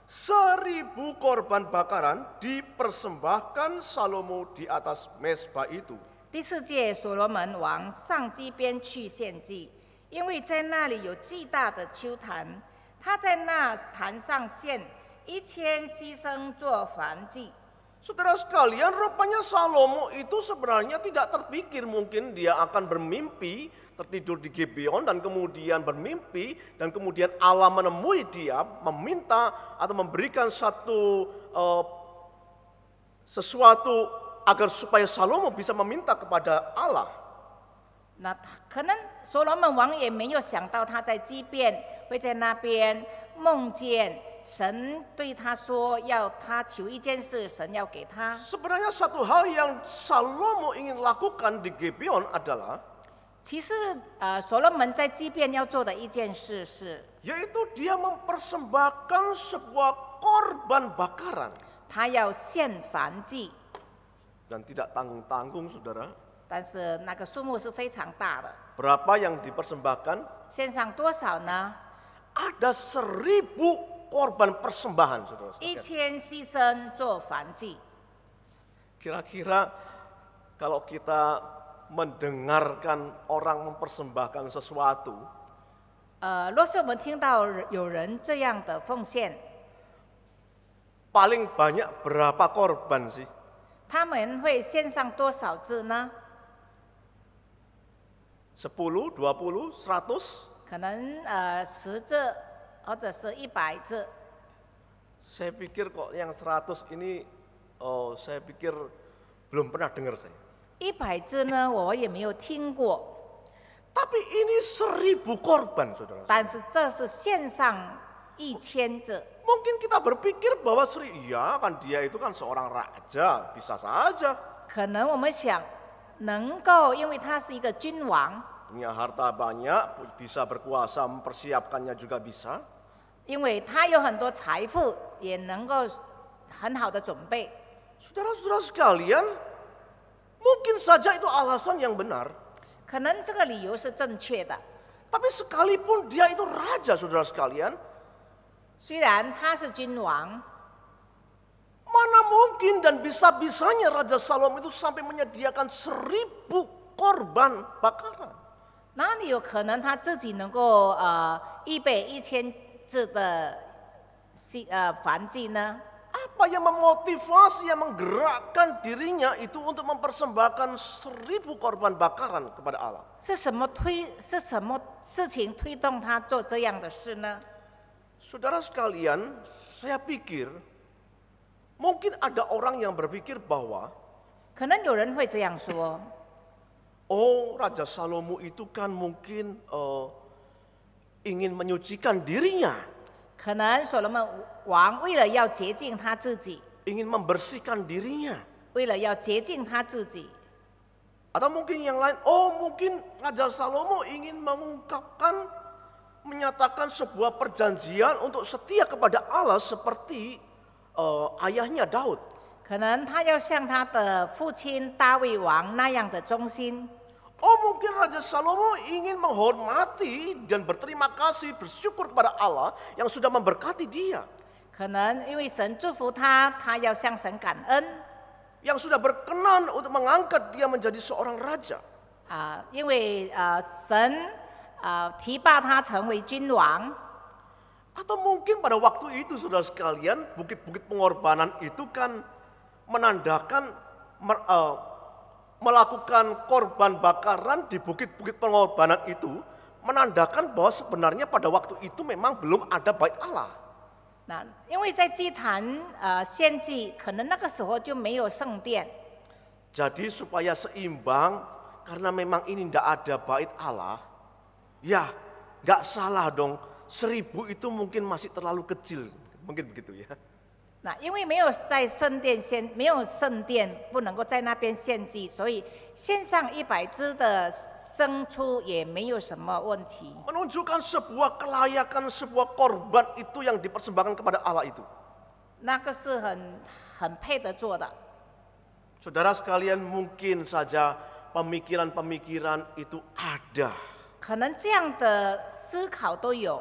1000 korban bakaran dipersembahkan Salomo di atas mezbah itu. 第4届所罗门王上基边去献祭，因为在那里有巨大的丘坛，他在那坛上献1000牺牲做燔祭。 Saudara sekalian, rupanya Salomo itu sebenarnya tidak terpikir mungkin dia akan bermimpi tertidur di Gibeon dan kemudian bermimpi dan kemudian Allah menemui dia meminta atau memberikan sesuatu agar supaya Salomo bisa meminta kepada Allah. 那可能所罗门王也没有想到他在基遍会在那边梦见神对他说要他求一件事，神要给他。 Sebenarnya satu hal yang Salomo ingin lakukan di Gibeon adalah 其实所罗门在基遍要做的一件事是， yaitu dia mempersembahkan sebuah korban bakaran. 他要献燔祭， Dan tidak tanggung-tanggung, saudara. 但是那个数目是非常大的。 Berapa yang dipersembahkan? 献上多少呢？ Ada 1000 korban persembahan, saudara sekalian. 1000牺牲做燔祭。 Kira-kira kalau kita mendengarkan orang mempersembahkan sesuatu, 若是我们听到有人这样的奉献， paling banyak berapa korban sih? 他们会献上多少只呢？ 10, 20, 100? 可能10只或者是100只。 Saya pikir kok yang 100 ini, saya pikir belum pernah dengar saya. 100只呢，我也没有听过。 Tapi ini 1000 korban, saudara. 但是这是献上1000只。 Mungkin kita berpikir bahwa ya kan dia itu kan seorang raja, bisa saja. 可能我们想，能够因为他是一个君王， Punya harta banyak, bisa berkuasa, mempersiapkannya juga bisa. 因为他有很多财富，也能够很好的准备。 Saudara-saudara sekalian, mungkin saja itu alasan yang benar. 可能这个理由是正确的， Tapi sekalipun dia itu raja, saudara sekalian, 虽然他是君王， mana mungkin dan bisa-bisanya Raja Salomo itu sampai menyediakan 1000 korban bakaran. 哪里有可能他自己能够预备1000只的燔祭呢？ Apa yang memotivasi, yang menggerakkan dirinya itu untuk mempersembahkan 1000 korban bakaran kepada Allah? 是什么事情推动他做这样的事呢？ Saudara sekalian, saya pikir mungkin ada orang yang berpikir bahwa 可能有人会这样说： oh, Raja Salomo itu kan mungkin ingin menyucikan dirinya, 可能所罗门王为了要洁净他自己， ingin membersihkan dirinya. 为了要洁净他自己， Atau mungkin yang lain, oh mungkin Raja Salomo ingin mengungkapkan, menyatakan sebuah perjanjian untuk setia kepada Allah seperti ayahnya Daud. 可能他要像他的父亲大卫王那样的忠心。 Oh mungkin Raja Salomo ingin menghormati dan berterima kasih, bersyukur kepada Allah yang sudah memberkati dia. 可能因为神祝福他，他要向神感恩。 Yang sudah berkenan untuk mengangkat dia menjadi seorang raja. 因为神提拔他成为君王。 Atau mungkin pada waktu itu saudara sekalian, bukit-bukit pengorbanan itu kan menandakan melakukan korban bakaran di bukit-bukit pengorbanan itu menandakan bahwa sebenarnya pada waktu itu memang belum ada bait Allah. 那因为在祭坛献祭，可能那个时候就没有圣殿， Jadi supaya seimbang, karena memang ini tidak ada bait Allah, ya nggak salah dong, 1000 itu mungkin masih terlalu kecil, mungkin begitu ya. 那因为没有在圣殿没有圣殿，不能够在那边献祭，所以献上100只的牲畜也没有什么问题。 Menunjukkan sebuah kelayakan, sebuah korban itu yang dipersembahkan kepada Allah itu. 那个是很配得做的。 Saudara sekalian, mungkin saja pemikiran-pemikiran itu ada. 可能这样的思考都有，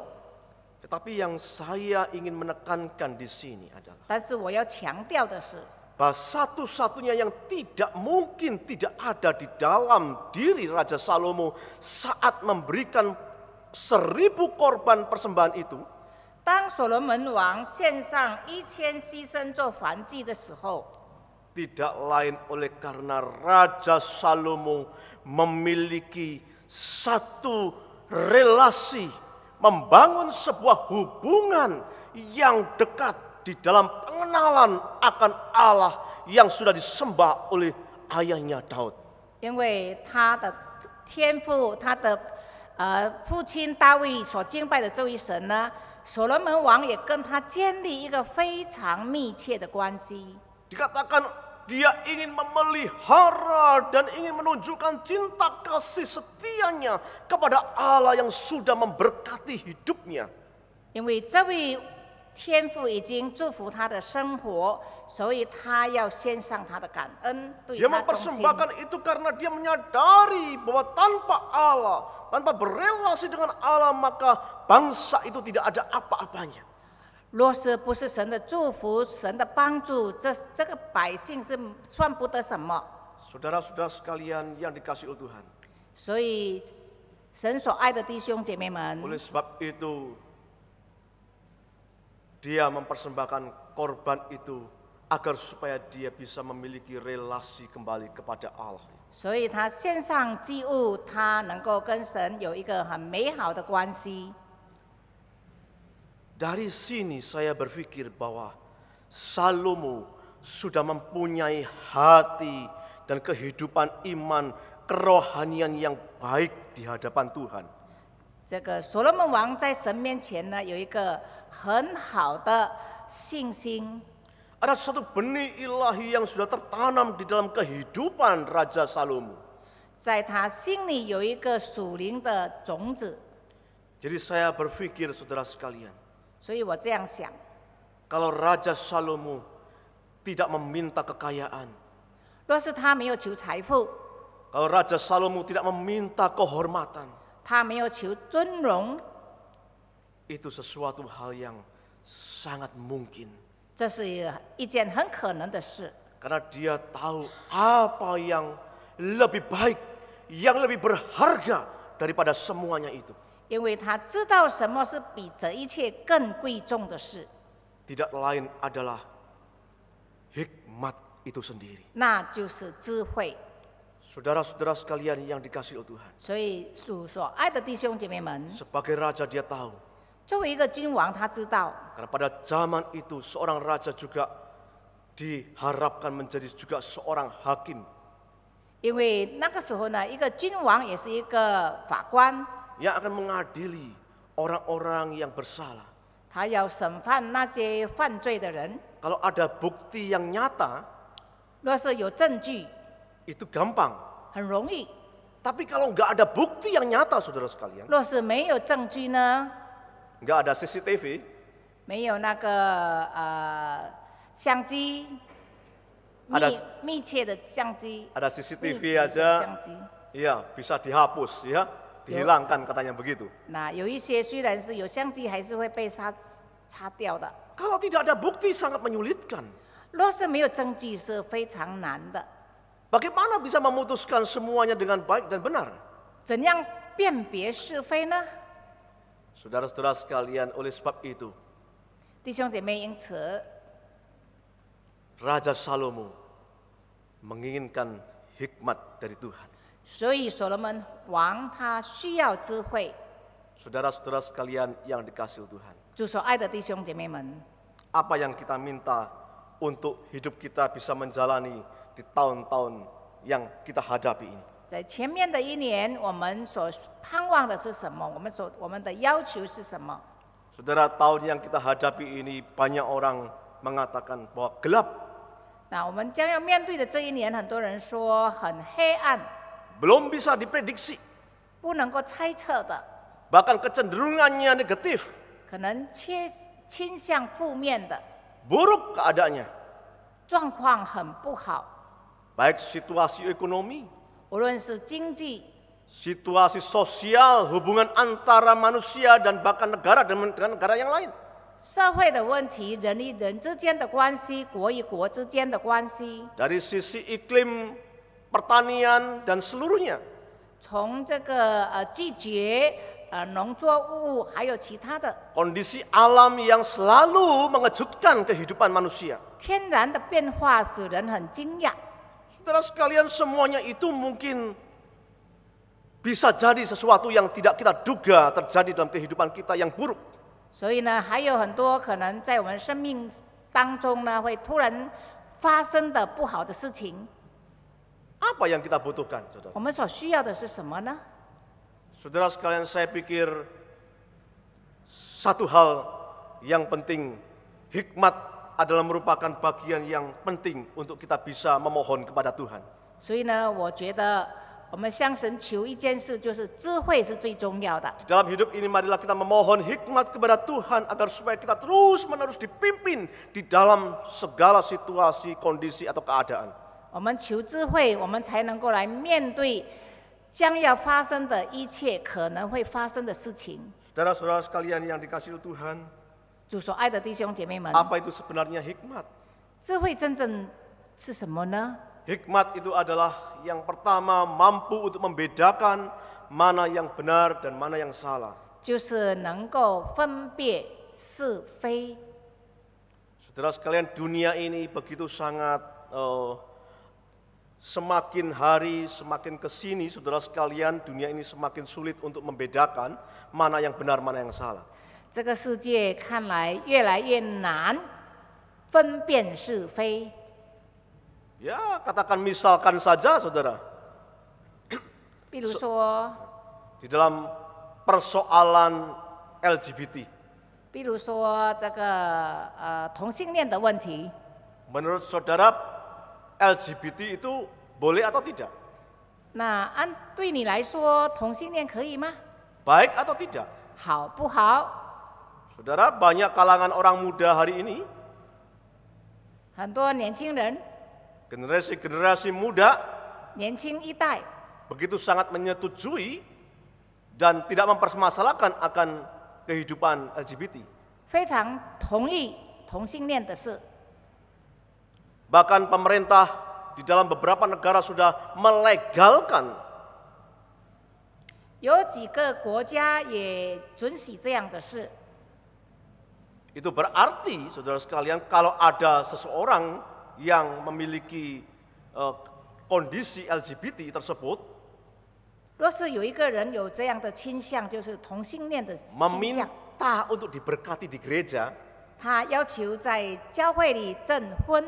Tetapi yang saya ingin menekankan di sini adalah 但是我要强调的是， bahwa satu-satunya yang tidak mungkin tidak ada di dalam diri Raja Salomo saat memberikan 1000 korban persembahan itu, 当所罗门王献上1000牺牲做燔祭的时候， tidak lain oleh karena Raja Salomo memiliki satu relasi, membangun sebuah hubungan yang dekat di dalam pengenalan akan Allah yang sudah disembah oleh ayahnya Daud. 因为他的天父，他的父亲大卫所敬拜的这位神呢，所罗门王也跟他建立一个非常密切的关系。 Dikatakan dia ingin memelihara dan ingin menunjukkan cinta kasih setianya kepada Allah yang sudah memberkati hidupnya. 因为这位天父已经祝福他的生活，所以他要献上他的感恩，对 Dia 他忠心。 mempersembahkan itu karena dia menyadari bahwa tanpa Allah, tanpa berelasi dengan Allah, maka bangsa itu tidak ada apa-apanya. 若是不是神的祝福、神的帮助，这个百姓是算不得什么。 Saudara-saudara sekalian yang dikasihi oleh Tuhan. 所以，神所爱的弟兄姐妹们， Oleh sebab itu, dia mempersembahkan korban itu agar supaya dia bisa memiliki relasi kembali kepada Allah. 所以他献上祭物，他能够跟神有一个很美好的关系。 Dari sini saya berpikir bahwa Salomo sudah mempunyai hati dan kehidupan iman kerohanian yang baik di hadapan Tuhan. 这个所罗门王在神面前呢，有一个很好的信心。 Ada satu benih ilahi yang sudah tertanam di dalam kehidupan Raja Salomo. 在他心里有一个属灵的种子， Jadi saya berpikir saudara sekalian, 所以我这样想： kalau Raja Salomo tidak meminta kekayaan, 若是他没有求财富， kalau Raja Salomo tidak meminta kehormatan, 他没有求尊荣， itu sesuatu hal yang sangat mungkin. 这是一件很可能的事， Karena dia tahu apa yang lebih baik, yang lebih berharga daripada semuanya itu. 因为他知道什么是比这一切更贵重的事， Tidak lain adalah hikmat itu sendiri. 那就是智慧。 Saudara-saudara sekalian yang dikasihi oleh Tuhan. 所以主所爱的弟兄姐妹们， Sebagai raja dia tahu. 作为一个君王，他知道， Karena pada zaman itu seorang raja juga diharapkan menjadi juga seorang hakim. 因为那个时候呢，一个君王也是一个法官， Yang akan mengadili orang-orang yang bersalah. 他要审判那些犯罪的人。 Kalau ada bukti yang nyata, 若是有证据， itu gampang. 很容易； Tapi kalau nggak ada bukti yang nyata, saudara sekalian, 若是没有证据呢， nggak ada CCTV, 没有那个相机，密切的相机， ada 密 CCTV 集的 aja, 相机。 iya bisa dihapus, ya, dihilangkan katanya begitu. 那有一些虽然是有相机，还是会被擦掉的。 Kalau tidak ada bukti sangat menyulitkan. 若是没有证据，是非常难的。 Bagaimana bisa memutuskan semuanya dengan baik dan benar? 怎样辨别是非呢？ Saudara-saudara sekalian, oleh sebab itu, 弟兄姐妹，因此 Raja Salomo menginginkan hikmat dari Tuhan. 所以所罗门王他需要智慧。 Saudara-saudara sekalian yang dikasihi Tuhan, 主所爱的弟兄姐妹们， apa yang kita minta untuk hidup kita bisa menjalani di tahun-tahun yang kita hadapi ini? 在前面的一年，我们所盼望的是什么？我们的要求是什么？ Saudara, tahun yang kita hadapi ini banyak orang mengatakan bahwa gelap, 那我们将要面对的这一年，很多人说很黑暗， belum bisa diprediksi, 不能够猜测的， bahkan kecenderungannya negatif, 可能倾向负面的 buruk keadaannya, 状况很不好， baik situasi ekonomi, 无论是经济、 situasi sosial, hubungan antara manusia dan bahkan negara dengan negara yang lain. 社会的问题、人与人之间的关系、国与国之间的关系， Dari sisi iklim, pertanian, dan seluruhnya. 从这个季节、农作物，还有其他的 Kondisi alam yang selalu mengejutkan kehidupan manusia. 天然的变化，使人很惊讶。 Saudara sekalian, semuanya itu mungkin bisa jadi sesuatu yang tidak kita duga terjadi dalam kehidupan kita yang buruk. 所以呢，还有很多可能在我们生命当中呢，会突然发生的不好的事情。 Apa yang kita butuhkan, saudara? 我们所需要的是什么呢？ Saudara sekalian, saya pikir satu hal yang penting, hikmat adalah merupakan bagian yang penting untuk kita bisa memohon kepada Tuhan. 所以呢，我觉得我们向神求一件事，就是智慧是最重要的。 Di dalam hidup ini marilah kita memohon hikmat kepada Tuhan agar supaya kita terus-menerus dipimpin di dalam segala situasi, kondisi atau keadaan. 我们求智慧，我们才能够来面对将要发生的一切可能会发生的事情。 Saudara-saudara sekalian yang dikasihi Tuhan, 主所爱的弟兄姐妹们， apa itu sebenarnya hikmat? 智慧真正是什么呢？ Hikmat itu adalah yang pertama mampu untuk membedakan mana yang benar dan mana yang salah. 就是能够分辨是非。Saudara sekalian, dunia ini begitu sangat semakin hari semakin kesini, saudara sekalian, dunia ini semakin sulit untuk membedakan mana yang benar, mana yang salah. 这个世界看来越来越难分辨是非。 Ya, katakan misalkan saja, saudara, 比如说， di dalam persoalan LGBT. 比如说这个同性恋的问题， Menurut saudara, LGBT itu boleh atau tidak? 那对你来说，同性恋可以吗？ Baik atau tidak? 好不好？ Saudara, banyak kalangan orang muda hari ini, 很多年轻人， generasi muda 年轻一代 begitu sangat menyetujui dan tidak mempermasalahkan akan kehidupan LGBT. 非常同意同性恋的事。 Bahkan pemerintah di dalam beberapa negara sudah melegalkan. 有几个国家也准许这样的事。 Itu berarti, saudara sekalian, kalau ada seseorang yang memiliki kondisi LGBT tersebut, 若是有一个人有这样的倾向，就是同性恋的倾向， meminta untuk diberkati di gereja, 他要求在教会里证婚，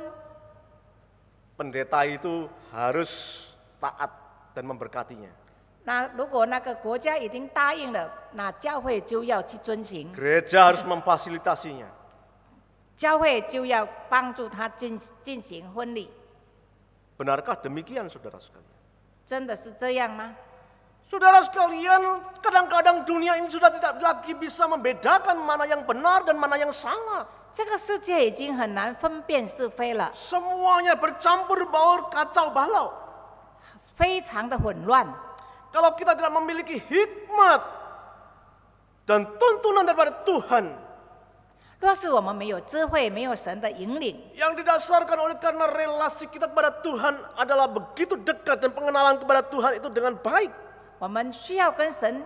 pendeta itu harus taat dan memberkatinya. 那如果那个国家已经答应了，那教会就要去遵行， Gereja harus memfasilitasinya. 教会就要帮助他进行婚礼。 Benarkah demikian, saudara sekalian? 真的是这样吗？ Saudara sekalian, kadang-kadang dunia ini sudah tidak lagi bisa membedakan mana yang benar dan mana yang salah. 这个世界已经很难分辨是非了， Semuanya bercampur baur, kacau balau. 非常的混乱。 Kalau kita tidak memiliki hikmat dan tuntunan daripada Tuhan 若是我们没有智慧，没有神的引领， yang didasarkan oleh karena relasi kita kepada Tuhan adalah begitu dekat dan pengenalan kepada Tuhan itu dengan baik, 我们需要跟神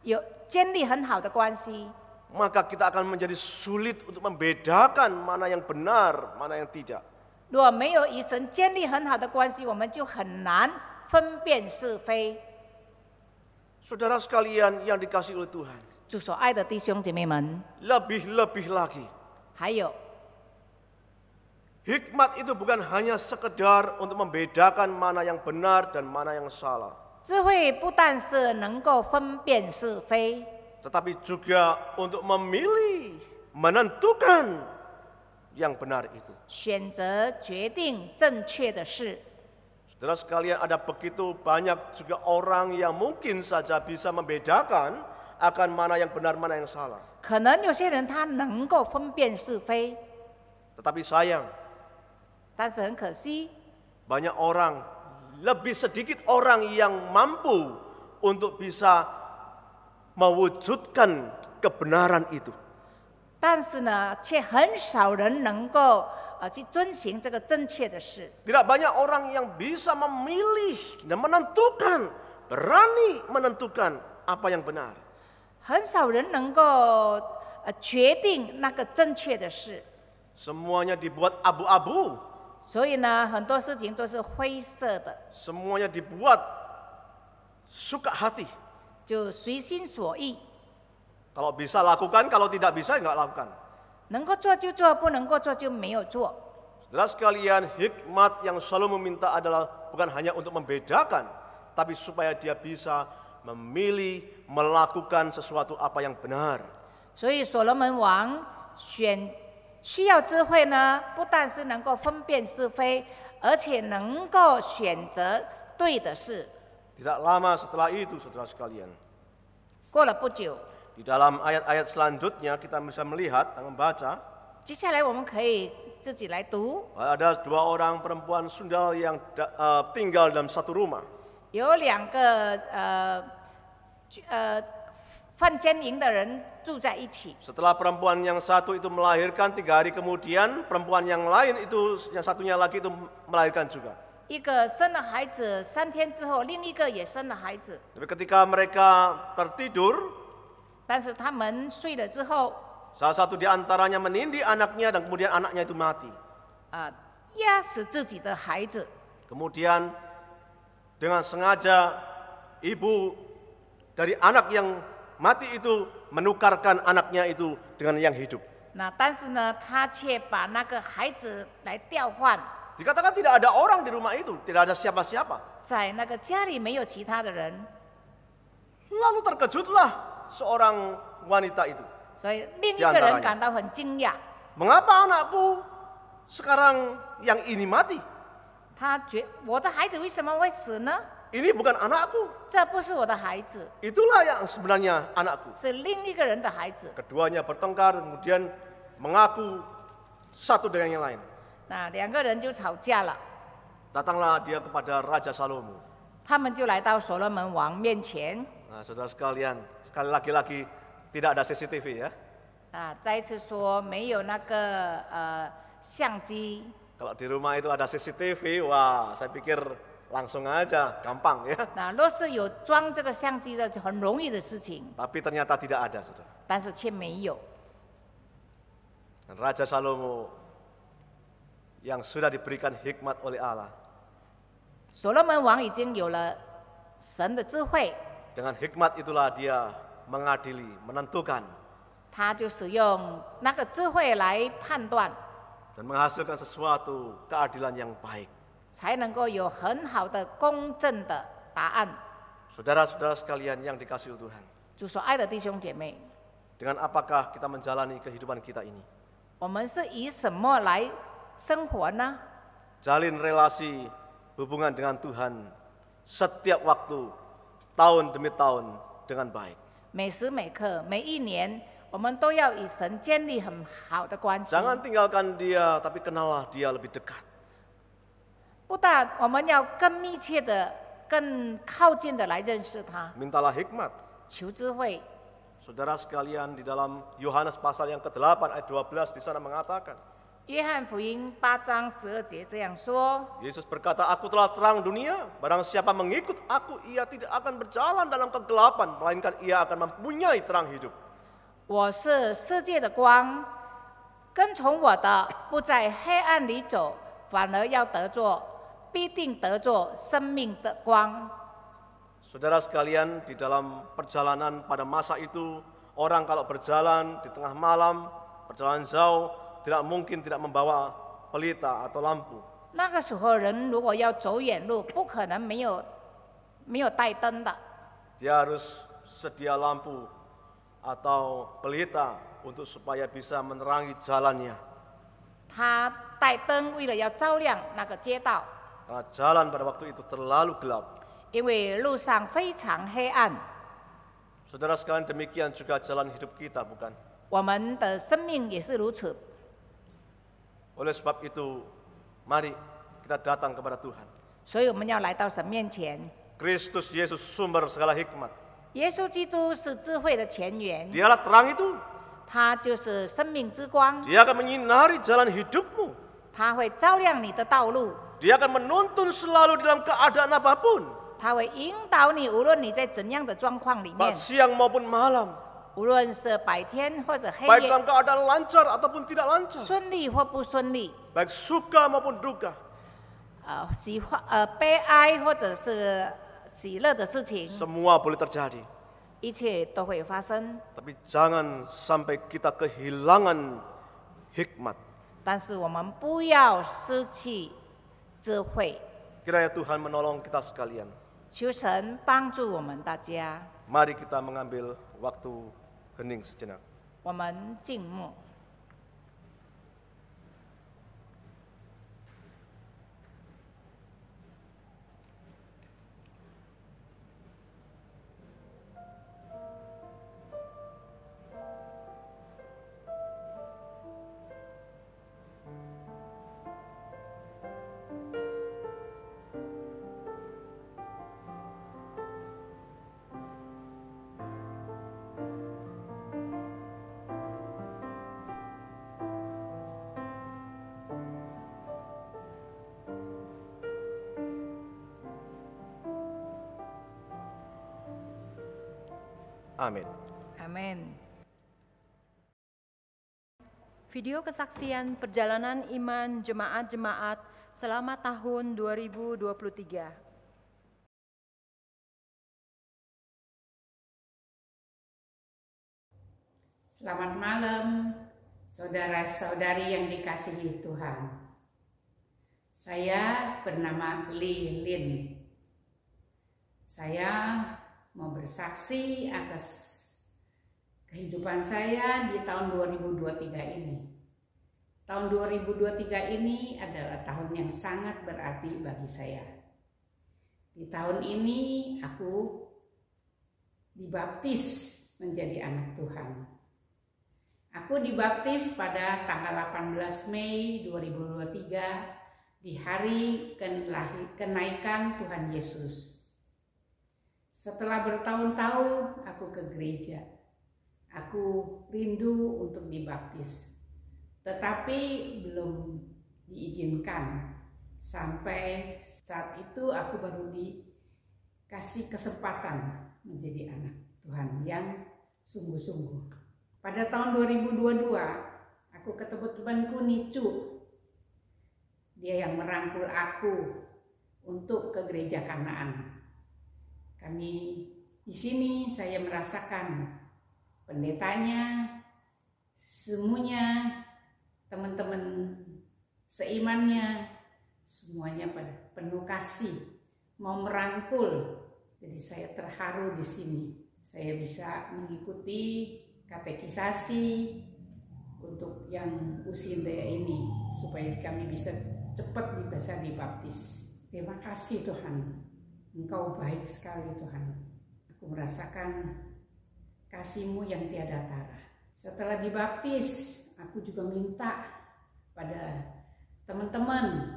有建立很好的关系， maka kita akan menjadi sulit untuk membedakan mana yang benar, mana yang tidak. 如果没有与神建立很好的关系，我们就很难分辨是非。 Saudara sekalian yang dikasihi oleh Tuhan, 主所爱的弟兄姐妹们， lebih-lebih lagi, 还有 hikmat itu bukan hanya sekedar untuk membedakan mana yang benar dan mana yang salah, 智慧不但是能够分辨是非， tetapi juga untuk memilih, menentukan yang benar itu. 选择决定正确的事。 Saudara sekalian, ada begitu banyak juga orang yang mungkin saja bisa membedakan akan mana yang benar, mana yang salah. 可能有些人他能够分辨是非， Tetapi sayang, 但是很可惜， banyak orang, lebih sedikit orang yang mampu untuk bisa mewujudkan kebenaran itu. 但是呢，却很少人能够去遵行这个正确的事。 Tidak banyak orang yang bisa memilih dan menentukan, berani menentukan apa yang benar. 很少人能够决定那个正确的事， Semuanya dibuat abu-abu, 所以呢，很多事情都是灰色的， semuanya dibuat suka hati. 就随心所欲， Kalau bisa lakukan, kalau tidak bisa nggak lakukan. 能够做就做，不能够做就没有做。 Saudara sekalian, hikmat yang selalu meminta adalah bukan hanya untuk membedakan, tapi supaya dia bisa memilih, melakukan sesuatu apa yang benar. 所以所罗门王需要智慧呢，不但是能够分辨是非，而且能够选择对的事。 Tidak lama setelah itu, saudara sekalian, 过了不久， di dalam ayat-ayat selanjutnya kita bisa melihat dan membaca 接下来我们可以自己来读， ada dua orang perempuan Sundal yang tinggal dalam satu rumah. 有两个犯奸淫的人住在一起。 Setelah perempuan yang satu itu melahirkan, 3 hari kemudian perempuan yang lain itu, yang satunya lagi itu melahirkan juga. 一个生了孩子，3天之后，另一个也生了孩子。 Tapi ketika mereka tertidur, 但是他们睡了之后， Salah satu di antaranya menindih anaknya dan kemudian anaknya itu mati. 压死自己的孩子， Kemudian dengan sengaja ibu dari anak yang mati itu menukarkan anaknya itu dengan yang hidup. 那但是呢，他却把那个孩子来调换， Dikatakan tidak ada orang di rumah itu, tidak ada siapa-siapa. 在那个家里没有其他的人， Lalu terkejutlah seorang wanita itu. 所以另一个人感到很惊讶， Mengapa anakku sekarang yang ini mati? 他觉我的孩子为什么会死呢？ Ini bukan anakku. 这不是我的孩子， Itulah yang sebenarnya anakku. 是另一个人的孩子。 Keduanya bertengkar kemudian mengaku satu dengan yang lain. 那两个人就吵架了， Datanglah dia kepada Raja Salomo. 他们就来到所罗门王面前。 Nah, saudara sekalian, sekali lagi tidak ada CCTV ya. 再一次说没有那个相机。 Kalau di rumah itu ada CCTV, wah saya pikir langsung aja, gampang ya. 那若是有装这个相机的，就很容易的事情， Tapi ternyata tidak ada, saudara. 但是却没有。 Dan Raja Salomo yang sudah diberikan hikmat oleh Allah. 所罗门王已经有了神的智慧， Dengan hikmat itulah dia mengadili, menentukan 他就使用那个智慧来判断， dan menghasilkan sesuatu keadilan yang baik. 才能够有很好的公正的答案。 Saudara-saudara sekalian yang dikasihi Tuhan, 主所爱的弟兄姐妹， dengan apakah kita menjalani kehidupan kita ini? 我们是以什么来生活呢？ Jalin relasi hubungan dengan Tuhan setiap waktu, tahun demi tahun dengan baik. 每时每刻，每一年，我们都要与神建立很好的关系。 Jangan tinggalkan dia, tapi kenallah dia lebih dekat. 不但我们要更密切的、更靠近的来认识他， Mintalah hikmat. 求智慧。 Saudara sekalian, di dalam Yohanes pasal yang ke-8 ayat 12 di sana mengatakan, 约翰福音8章12节这样说： Yesus berkata, aku telah terang dunia, barang siapa mengikut aku, ia tidak akan berjalan dalam kegelapan, melainkan ia akan mempunyai terang hidup. 我是世界的光，跟从我的不在黑暗里走，反而要必定得着生命的光。 Saudara sekalian, di dalam perjalanan pada masa itu, orang kalau berjalan di tengah malam, perjalanan jauh, tidak mungkin tidak membawa pelita atau lampu. 那个时候，人如果要走远路，不可能没有带灯的。 Dia harus sedia lampu atau pelita untuk supaya bisa menerangi jalannya. 他带灯，为了要照亮那个街道， Karena jalan pada waktu itu terlalu gelap. 因为路上非常黑暗。 Saudara sekalian, demikian juga jalan hidup kita, bukan? 我们的生命也是如此。 Oleh sebab itu, mari kita datang kepada Tuhan. 所以我们要来到神面前。 Kristus Yesus sumber segala hikmat. 耶稣基督是智慧的前源， Dialah terang itu. 他就是生命之光， Dia akan menyinari jalan hidupmu. 他会照亮你的道路， Dia akan menuntun selalu dalam keadaan apapun, 他会引导你，无论你在怎样的状况里 baik 面， siang maupun malam, 无论是白天或者黑 baik 夜， dalam keadaan lancar ataupun tidak lancar, 顺利或不顺利， baik suka maupun duka. 悲哀或者是喜乐的事情， Semua boleh terjadi. 一切都会发生。 Tapi jangan sampai kita kehilangan hikmat. 但是我们不要失去智慧， Kiranya Tuhan menolong kita sekalian. 求神帮助我们大家。 Mari kita mengambil waktu hening sejenak. 我们静默。Amin.阿门。Video kesaksian perjalanan iman jemaat-jemaat selama tahun 2023. Selamat malam, saudara-saudari yang dikasihi Tuhan. Saya bernama Lilin. Saya mau bersaksi atas kehidupan saya di tahun 2023 ini. Tahun 2023 ini adalah tahun yang sangat berarti bagi saya. Di tahun ini aku dibaptis menjadi anak Tuhan. Aku dibaptis pada tanggal 18 Mei 2023 di hari kenaikan Tuhan Yesus. Setelah bertahun-tahun aku ke gereja. Aku rindu untuk dibaptis, tetapi belum diizinkan. Sampai saat itu aku baru dikasih kesempatan menjadi anak Tuhan yang sungguh-sungguh. Pada tahun 2022, aku ketemu temanku Nicu. Dia yang merangkul aku untuk ke gereja Kanaan. Kami di sini saya merasakan pendetanya, semuanya, teman-teman seimannya, semuanya pada penuh kasih, mau merangkul. Jadi saya terharu di sini. Saya bisa mengikuti katekisasi untuk yang usia ini supaya kami bisa cepat bisa dibaptis. Terima kasih Tuhan, Engkau baik sekali Tuhan. Aku merasakan kasih-Mu yang tiada tara. Setelah dibaptis, aku juga minta pada teman-teman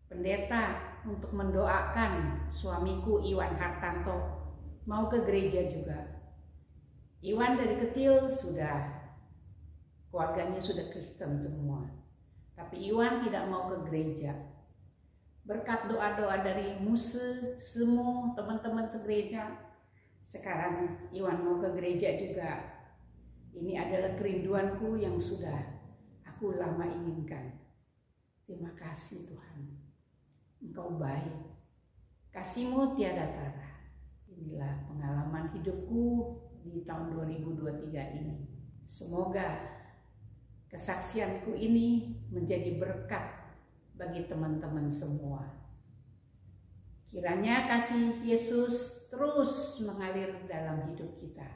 pendeta untuk mendoakan suamiku Iwan Hartanto mau ke gereja juga. Iwan dari kecil keluarganya sudah Kristen semua. Tapi Iwan tidak mau ke gereja. Berkat doa-doa dari Muse, semua teman-teman segereja, sekarang Iwan mau ke gereja juga. Ini adalah kerinduanku yang sudah aku lama inginkan. Terima kasih Tuhan. Engkau baik. Kasih-Mu tiada tara. Inilah pengalaman hidupku di tahun 2023 ini. Semoga kesaksianku ini menjadi berkat bagi teman-teman semua. Kiranya kasih Yesus terus mengalir dalam hidup kita.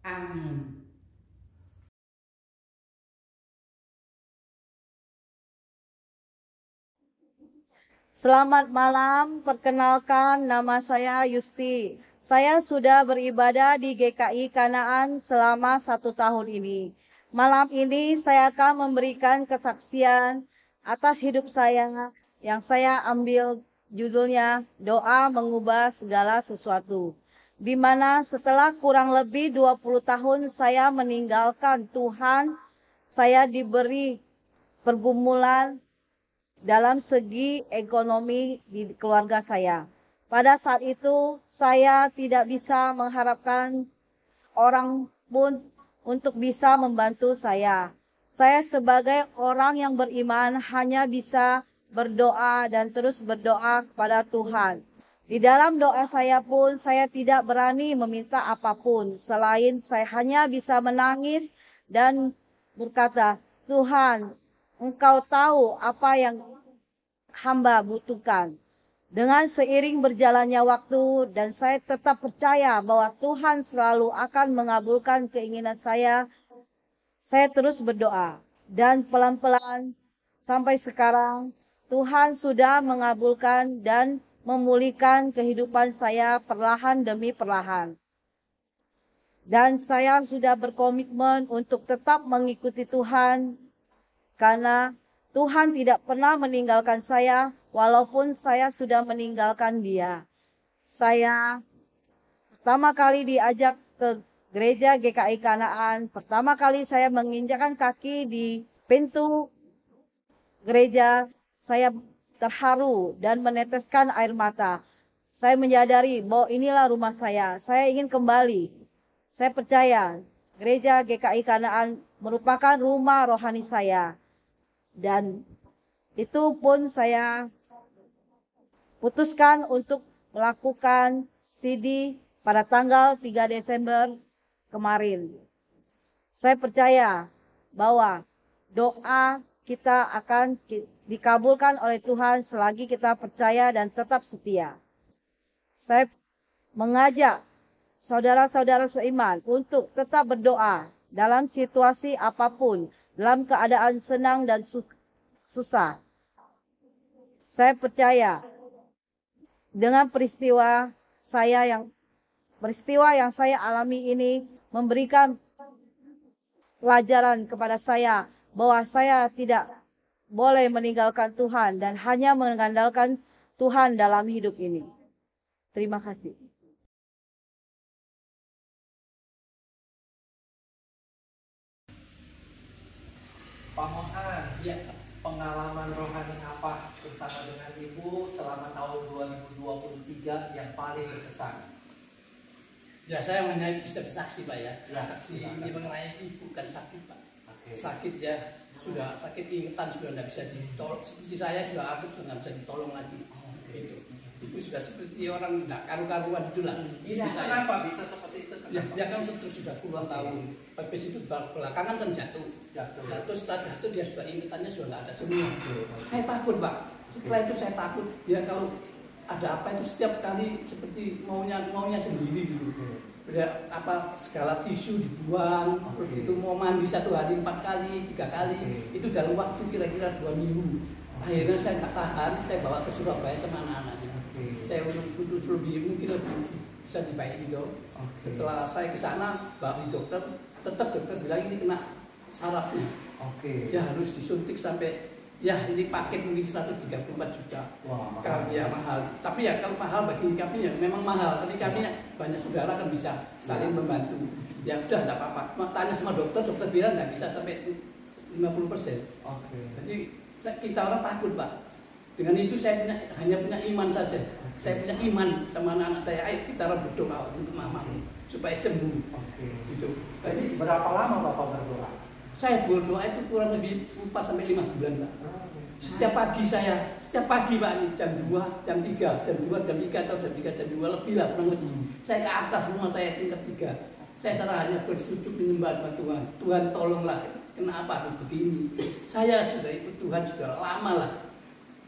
Amin. Selamat malam, perkenalkan nama saya Yusti. Saya sudah beribadah di GKI Kanaan selama 1 tahun ini. Malam ini saya akan memberikan kesaksian atas hidup saya yang saya ambil judulnya Doa Mengubah Segala Sesuatu. Di mana setelah kurang lebih 20 tahun saya meninggalkan Tuhan, saya diberi pergumulan dalam segi ekonomi di keluarga saya. Pada saat itu saya tidak bisa mengharapkan orang pun untuk bisa membantu saya. Saya sebagai orang yang beriman hanya bisa berdoa dan terus berdoa kepada Tuhan. Di dalam doa saya pun saya tidak berani meminta apapun. Selain saya hanya bisa menangis dan berkata, Tuhan, Engkau tahu apa yang hamba butuhkan. Dengan seiring berjalannya waktu dan saya tetap percaya bahwa Tuhan selalu akan mengabulkan keinginan saya terus berdoa. Dan pelan-pelan sampai sekarang Tuhan sudah mengabulkan dan memulihkan kehidupan saya perlahan demi perlahan. Dan saya sudah berkomitmen untuk tetap mengikuti Tuhan karena Tuhan tidak pernah meninggalkan saya walaupun saya sudah meninggalkan Dia. Saya pertama kali diajak ke gereja GKI Kanaan. Pertama kali saya menginjakkan kaki di pintu gereja, saya terharu dan meneteskan air mata. Saya menyadari bahwa inilah rumah saya. Saya ingin kembali. Saya percaya gereja GKI Kanaan merupakan rumah rohani saya. Dan itu pun saya putuskan untuk melakukan CD pada tanggal 3 Desember kemarin. Saya percaya bahwa doa kita akan dikabulkan oleh Tuhan selagi kita percaya dan tetap setia. Saya mengajak saudara-saudara seiman untuk tetap berdoa dalam situasi apapun, dalam keadaan senang dan susah. Saya percaya dengan peristiwa yang saya alami ini memberikan pelajaran kepada saya bahwa saya tidak boleh meninggalkan Tuhan dan hanya mengandalkan Tuhan dalam hidup ini. Terima kasih. Pak Mohan, ya, pengalaman rohani apa bersama dengan Ibu selama tahun 2023 yang paling berkesan? Ya, saya hanya bisa bersaksi, Pak, ya. Saksi ini mengenai Ibu kan sakit, Pak. Sakit ya, sudah sakit ingatan, sudah tidak bisa ditolong. Seperti saya sudah akut, sudah tidak bisa ditolong lagi. Itu sudah seperti orang tidak karu-karuan itulah. Kenapa bisa seperti itu? Ya, dia kan sudah puluhan tahun. Habis itu belakangan kan jatuh. Setelah jatuh dia sudah ingatannya sudah tidak ada semua. Saya takut, Pak. Setelah itu saya takut dia kalau ada apa itu setiap kali seperti maunya sendiri gitu. Segala tisu dibuang, terus itu mau mandi 1 hari 4 kali, 3 kali, itu dalam waktu kira-kira 2 minggu. Akhirnya saya tak tahan, saya bawa ke Surabaya sama anak-anaknya. Saya untuk mungkin lebih bisa dibaiki gitu. Setelah saya ke sana, bawa dokter, tetap dokter bilang ini kena sarafnya. Ya harus disuntik sampai, ya ini paket mungkin 134 juta. Wah, mahal. Ya mahal. Tapi ya kalau mahal bagi kami ya memang mahal. Tapi kami banyak saudara kan bisa saling membantu. Ya udah tidak apa-apa. Tanya sama dokter bilang tidak bisa sampai 50%. Jadi kita orang takut, Pak. Dengan itu saya hanya punya iman saja. Saya punya iman sama anak-anak saya. Ayo kita berdoa untuk mama supaya sembuh. Gitu. Jadi berapa lama Bapak berdoa? Saya berdoa itu kurang lebih 4-5 bulan, Pak. Setiap pagi Pak, ini jam 2, jam 3, jam 2, jam 3 atau jam 3, jam 2 lebih lah kurang lebih. Saya ke atas semua, saya tingkat 3. Saya serah hanya bersujud menyembah sama Tuhan. Tuhan tolonglah, kenapa harus begini? Saya sudah ikut Tuhan sudah lama lah.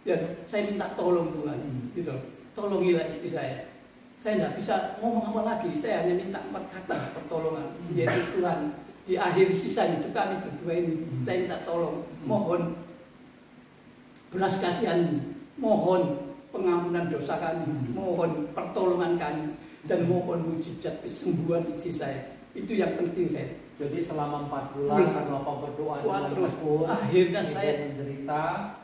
Dan saya minta tolong Tuhan, gitu. Tolongilah istri saya. Saya tidak bisa ngomong apa lagi. Saya hanya minta 4 kata pertolongan, yaitu Tuhan. Di akhir sisa hidup kami berdua ini, saya minta tolong, mohon belas kasihan, mohon pengampunan dosa kami, mohon pertolongan kami, dan mohon mujizat kesembuhan istri saya. Itu yang penting saya. Jadi selama 4 bulan kan Bapak berdoa terus, akhirnya saya menderita,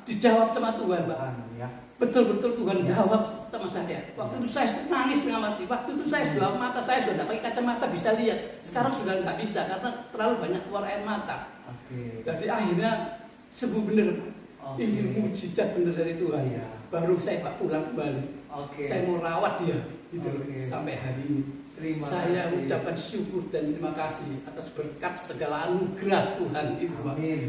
dijawab sama Tuhan, Pak. Ya. Betul-betul Tuhan jawab sama saya. Waktu itu saya nangis setengah mati. Waktu itu mata saya sudah tidak pakai kacamata bisa lihat. Sekarang sudah tidak bisa karena terlalu banyak keluar air mata. Jadi akhirnya sembuh benar. Ini mujizat benar dari Tuhan. Baru saya pulang kembali. Saya mau rawat dia gitu sampai hari ini. Saya ucapkan syukur dan terima kasih atas berkat segala anugerah Tuhan itu,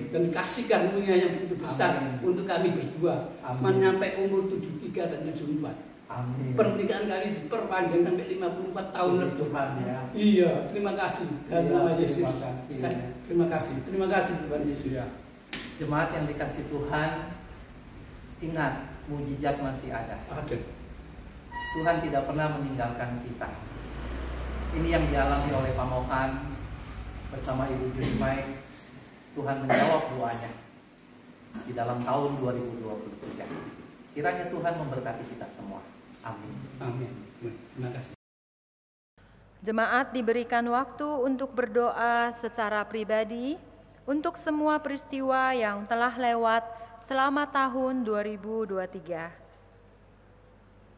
dan kasih karunia yang begitu besar untuk kami berdua menyampai umur 73 dan 74. Pernikahan kami diperpanjang sampai 54 tahun lebih. Iya, terima kasih dalam nama Yesus. Terima kasih Tuhan Yesus. Jemaat yang dikasih Tuhan, ingat mujizat masih ada. Tuhan tidak pernah meninggalkan kita. Ini yang dialami oleh Pak Mohan bersama Ibu Junmai. Tuhan menjawab doanya di dalam tahun 2023. Kiranya Tuhan memberkati kita semua. Amin. Amin. Terima kasih. Jemaat diberikan waktu untuk berdoa secara pribadi untuk semua peristiwa yang telah lewat selama tahun 2023.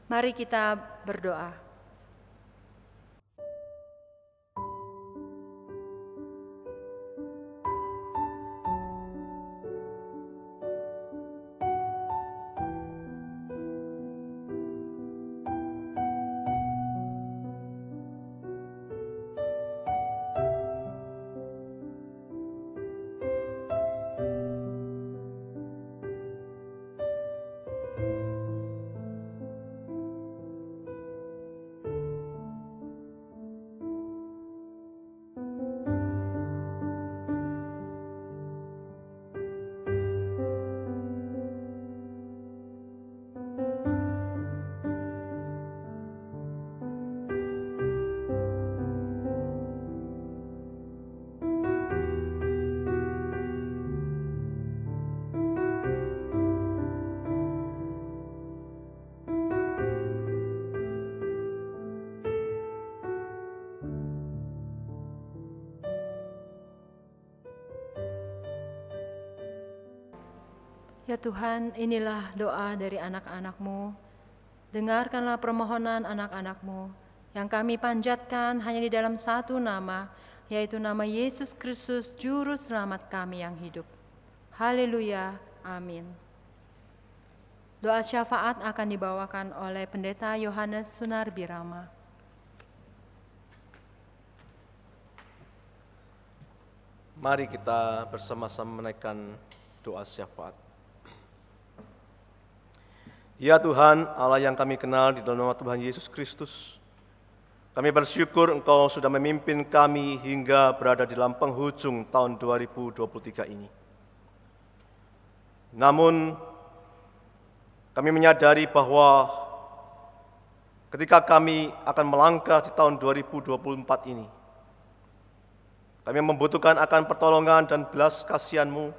Mari kita berdoa. Ya Tuhan, inilah doa dari anak-anak-Mu. Dengarkanlah permohonan anak-anak-Mu yang kami panjatkan hanya di dalam satu nama, yaitu nama Yesus Kristus, Juru Selamat kami yang hidup. Haleluya, amin. Doa syafaat akan dibawakan oleh Pendeta Yohanes Sunarbirama. Mari kita bersama-sama menaikkan doa syafaat. Ya Tuhan, Allah yang kami kenal di dalam nama Tuhan Yesus Kristus, kami bersyukur Engkau sudah memimpin kami hingga berada di dalam penghujung tahun 2023 ini. Namun, kami menyadari bahwa ketika kami akan melangkah di tahun 2024 ini, kami membutuhkan akan pertolongan dan belas kasihan-Mu,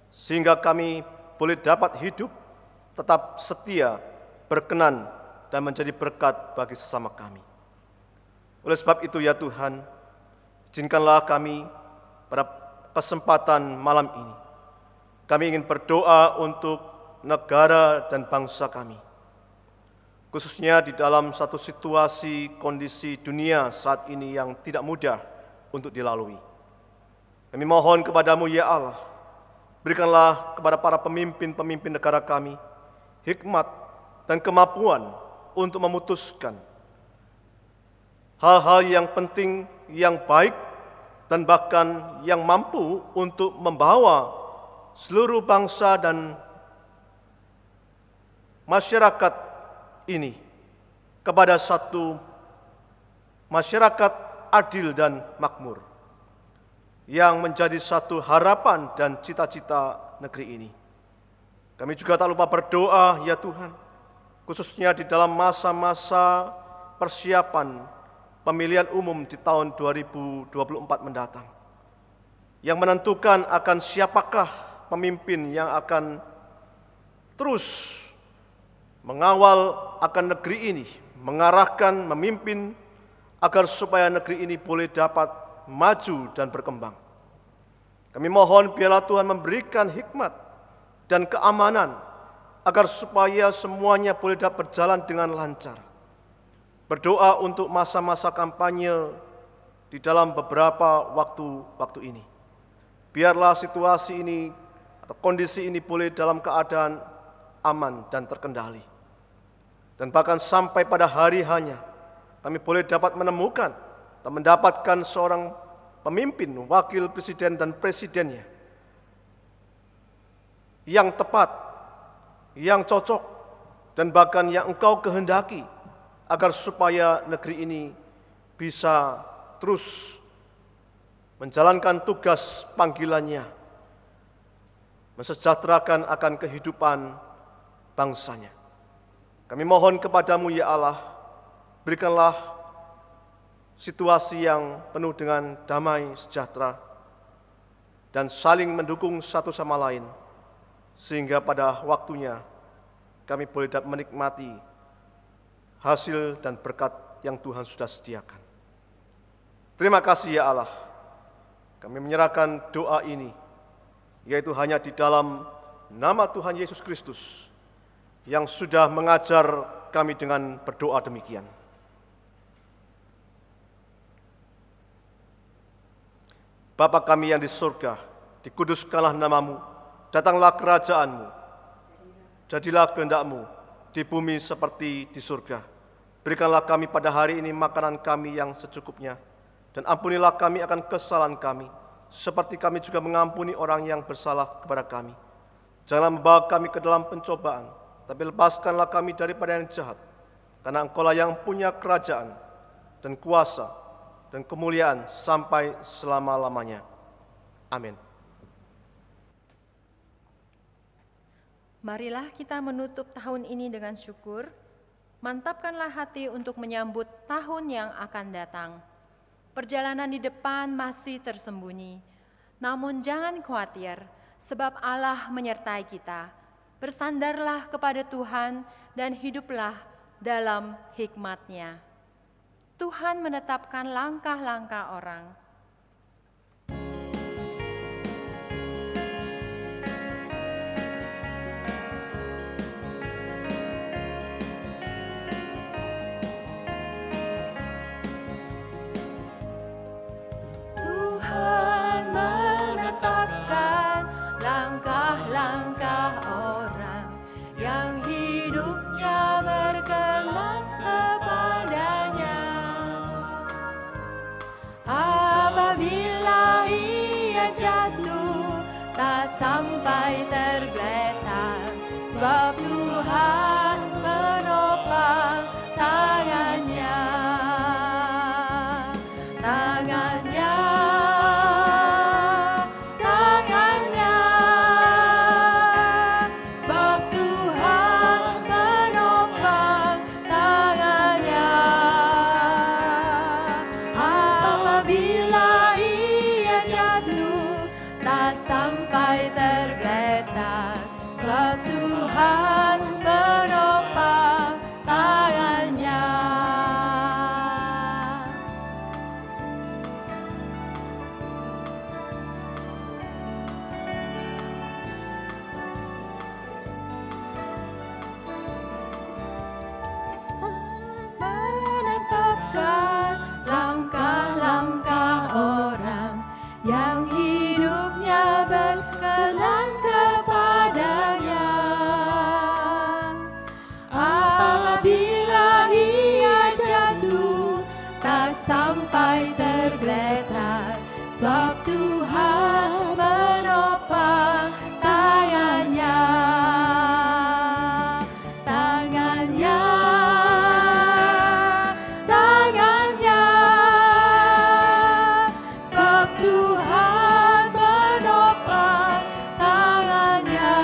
sehingga kami boleh dapat hidup, tetap setia, berkenan, dan menjadi berkat bagi sesama kami. Oleh sebab itu ya Tuhan, izinkanlah kami pada kesempatan malam ini, kami ingin berdoa untuk negara dan bangsa kami, khususnya di dalam satu situasi kondisi dunia saat ini yang tidak mudah untuk dilalui. Kami mohon kepadamu ya Allah, berikanlah kepada para pemimpin-pemimpin negara kami hikmat dan kemampuan untuk memutuskan hal-hal yang penting, yang baik, dan bahkan yang mampu untuk membawa seluruh bangsa dan masyarakat ini kepada satu masyarakat adil dan makmur, yang menjadi satu harapan dan cita-cita negeri ini. Kami juga tak lupa berdoa ya Tuhan, khususnya di dalam masa-masa persiapan pemilihan umum di tahun 2024 mendatang, yang menentukan akan siapakah pemimpin yang akan terus mengawal akan negeri ini, mengarahkan, memimpin, agar supaya negeri ini boleh dapat maju dan berkembang. Kami mohon biarlah Tuhan memberikan hikmat dan keamanan agar supaya semuanya boleh dapat berjalan dengan lancar. Berdoa untuk masa-masa kampanye di dalam beberapa waktu ini. Biarlah situasi ini atau kondisi ini boleh dalam keadaan aman dan terkendali. Dan bahkan sampai pada hari hanya kami boleh dapat menemukan dan mendapatkan seorang pemimpin, wakil presiden dan presidennya yang tepat, yang cocok, dan bahkan yang Engkau kehendaki agar supaya negeri ini bisa terus menjalankan tugas panggilannya, mensejahterakan akan kehidupan bangsanya. Kami mohon kepadamu ya Allah, berikanlah situasi yang penuh dengan damai sejahtera dan saling mendukung satu sama lain, sehingga pada waktunya kami boleh dapat menikmati hasil dan berkat yang Tuhan sudah sediakan. Terima kasih ya Allah, kami menyerahkan doa ini, yaitu hanya di dalam nama Tuhan Yesus Kristus, yang sudah mengajar kami dengan berdoa demikian. Bapa kami yang di surga, dikuduskanlah namamu, datanglah kerajaanmu, jadilah kehendak-mu di bumi seperti di surga. Berikanlah kami pada hari ini makanan kami yang secukupnya, dan ampunilah kami akan kesalahan kami, seperti kami juga mengampuni orang yang bersalah kepada kami. Janganlah membawa kami ke dalam pencobaan, tapi lepaskanlah kami daripada yang jahat, karena Engkau-lah yang punya kerajaan dan kuasa dan kemuliaan sampai selama-lamanya. Amin. Marilah kita menutup tahun ini dengan syukur, mantapkanlah hati untuk menyambut tahun yang akan datang. Perjalanan di depan masih tersembunyi, namun jangan khawatir, sebab Allah menyertai kita. Bersandarlah kepada Tuhan dan hiduplah dalam hikmat-Nya. Tuhan menetapkan langkah-langkah orang. jatuh tak sampai tergeletak, sebab Tuhan menopang tangannya. Tangannya, tangannya, sebab Tuhan menopang tangannya. Apabila ia jatuh tak sampai tergeletak, sebab Tuhan menopang tangannya. Menetapkan langkah-langkah orang yang hidupnya berkenan kepadanya. Apabila ia jatuh tak sampai tergeletak, sebab Tuhan menopang tangannya. Tangannya, tangannya, sebab Tuhan menopang tangannya.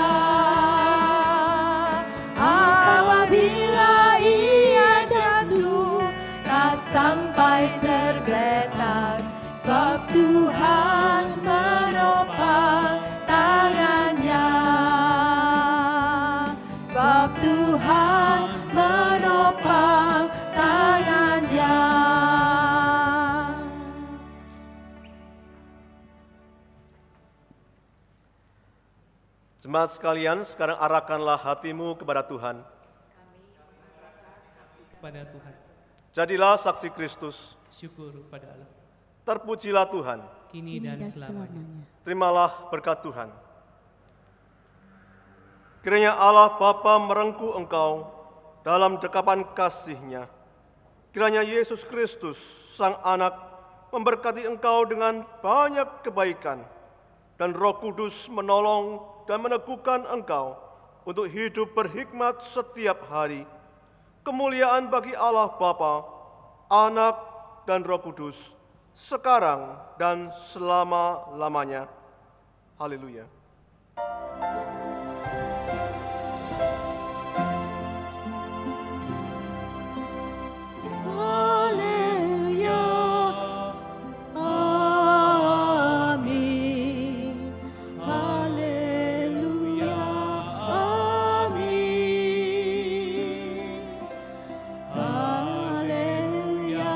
Apabila ia jatuh tak sampai tergeletak, sebab Tuhan menopang tangannya. Sebab Tuhan menopang tangannya. Jemaat sekalian, sekarang arahkanlah hatimu kepada Tuhan. Kepada Tuhan. Jadilah saksi Kristus. Syukur pada Allah. Terpujilah Tuhan. Kini dan selamanya. Terimalah berkat Tuhan. Kiranya Allah Bapa merengkuh engkau dalam dekapan kasih-Nya. Kiranya Yesus Kristus, Sang Anak, memberkati engkau dengan banyak kebaikan, dan Roh Kudus menolong dan meneguhkan engkau untuk hidup berhikmat setiap hari. Kemuliaan bagi Allah Bapa, Anak, dan Roh Kudus, sekarang dan selama-lamanya. Haleluya. Haleluya, amin. Haleluya, amin. Haleluya,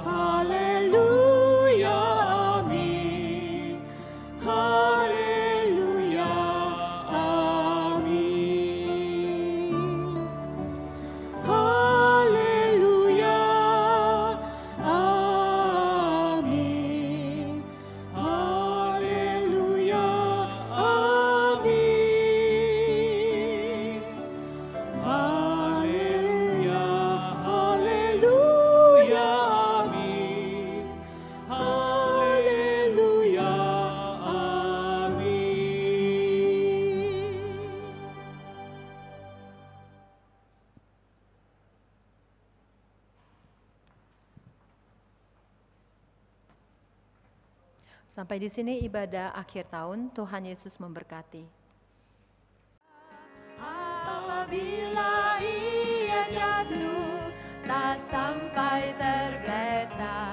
haleluya, amin. Haleluya, amin. Haleluya, amin. Haleluya, amin. Haleluya, haleluya, amin. Haleluya, amin. Sampai di sini ibadah akhir tahun. Tuhan Yesus memberkati. Apabila ia jatuh tak sampai tergeletak,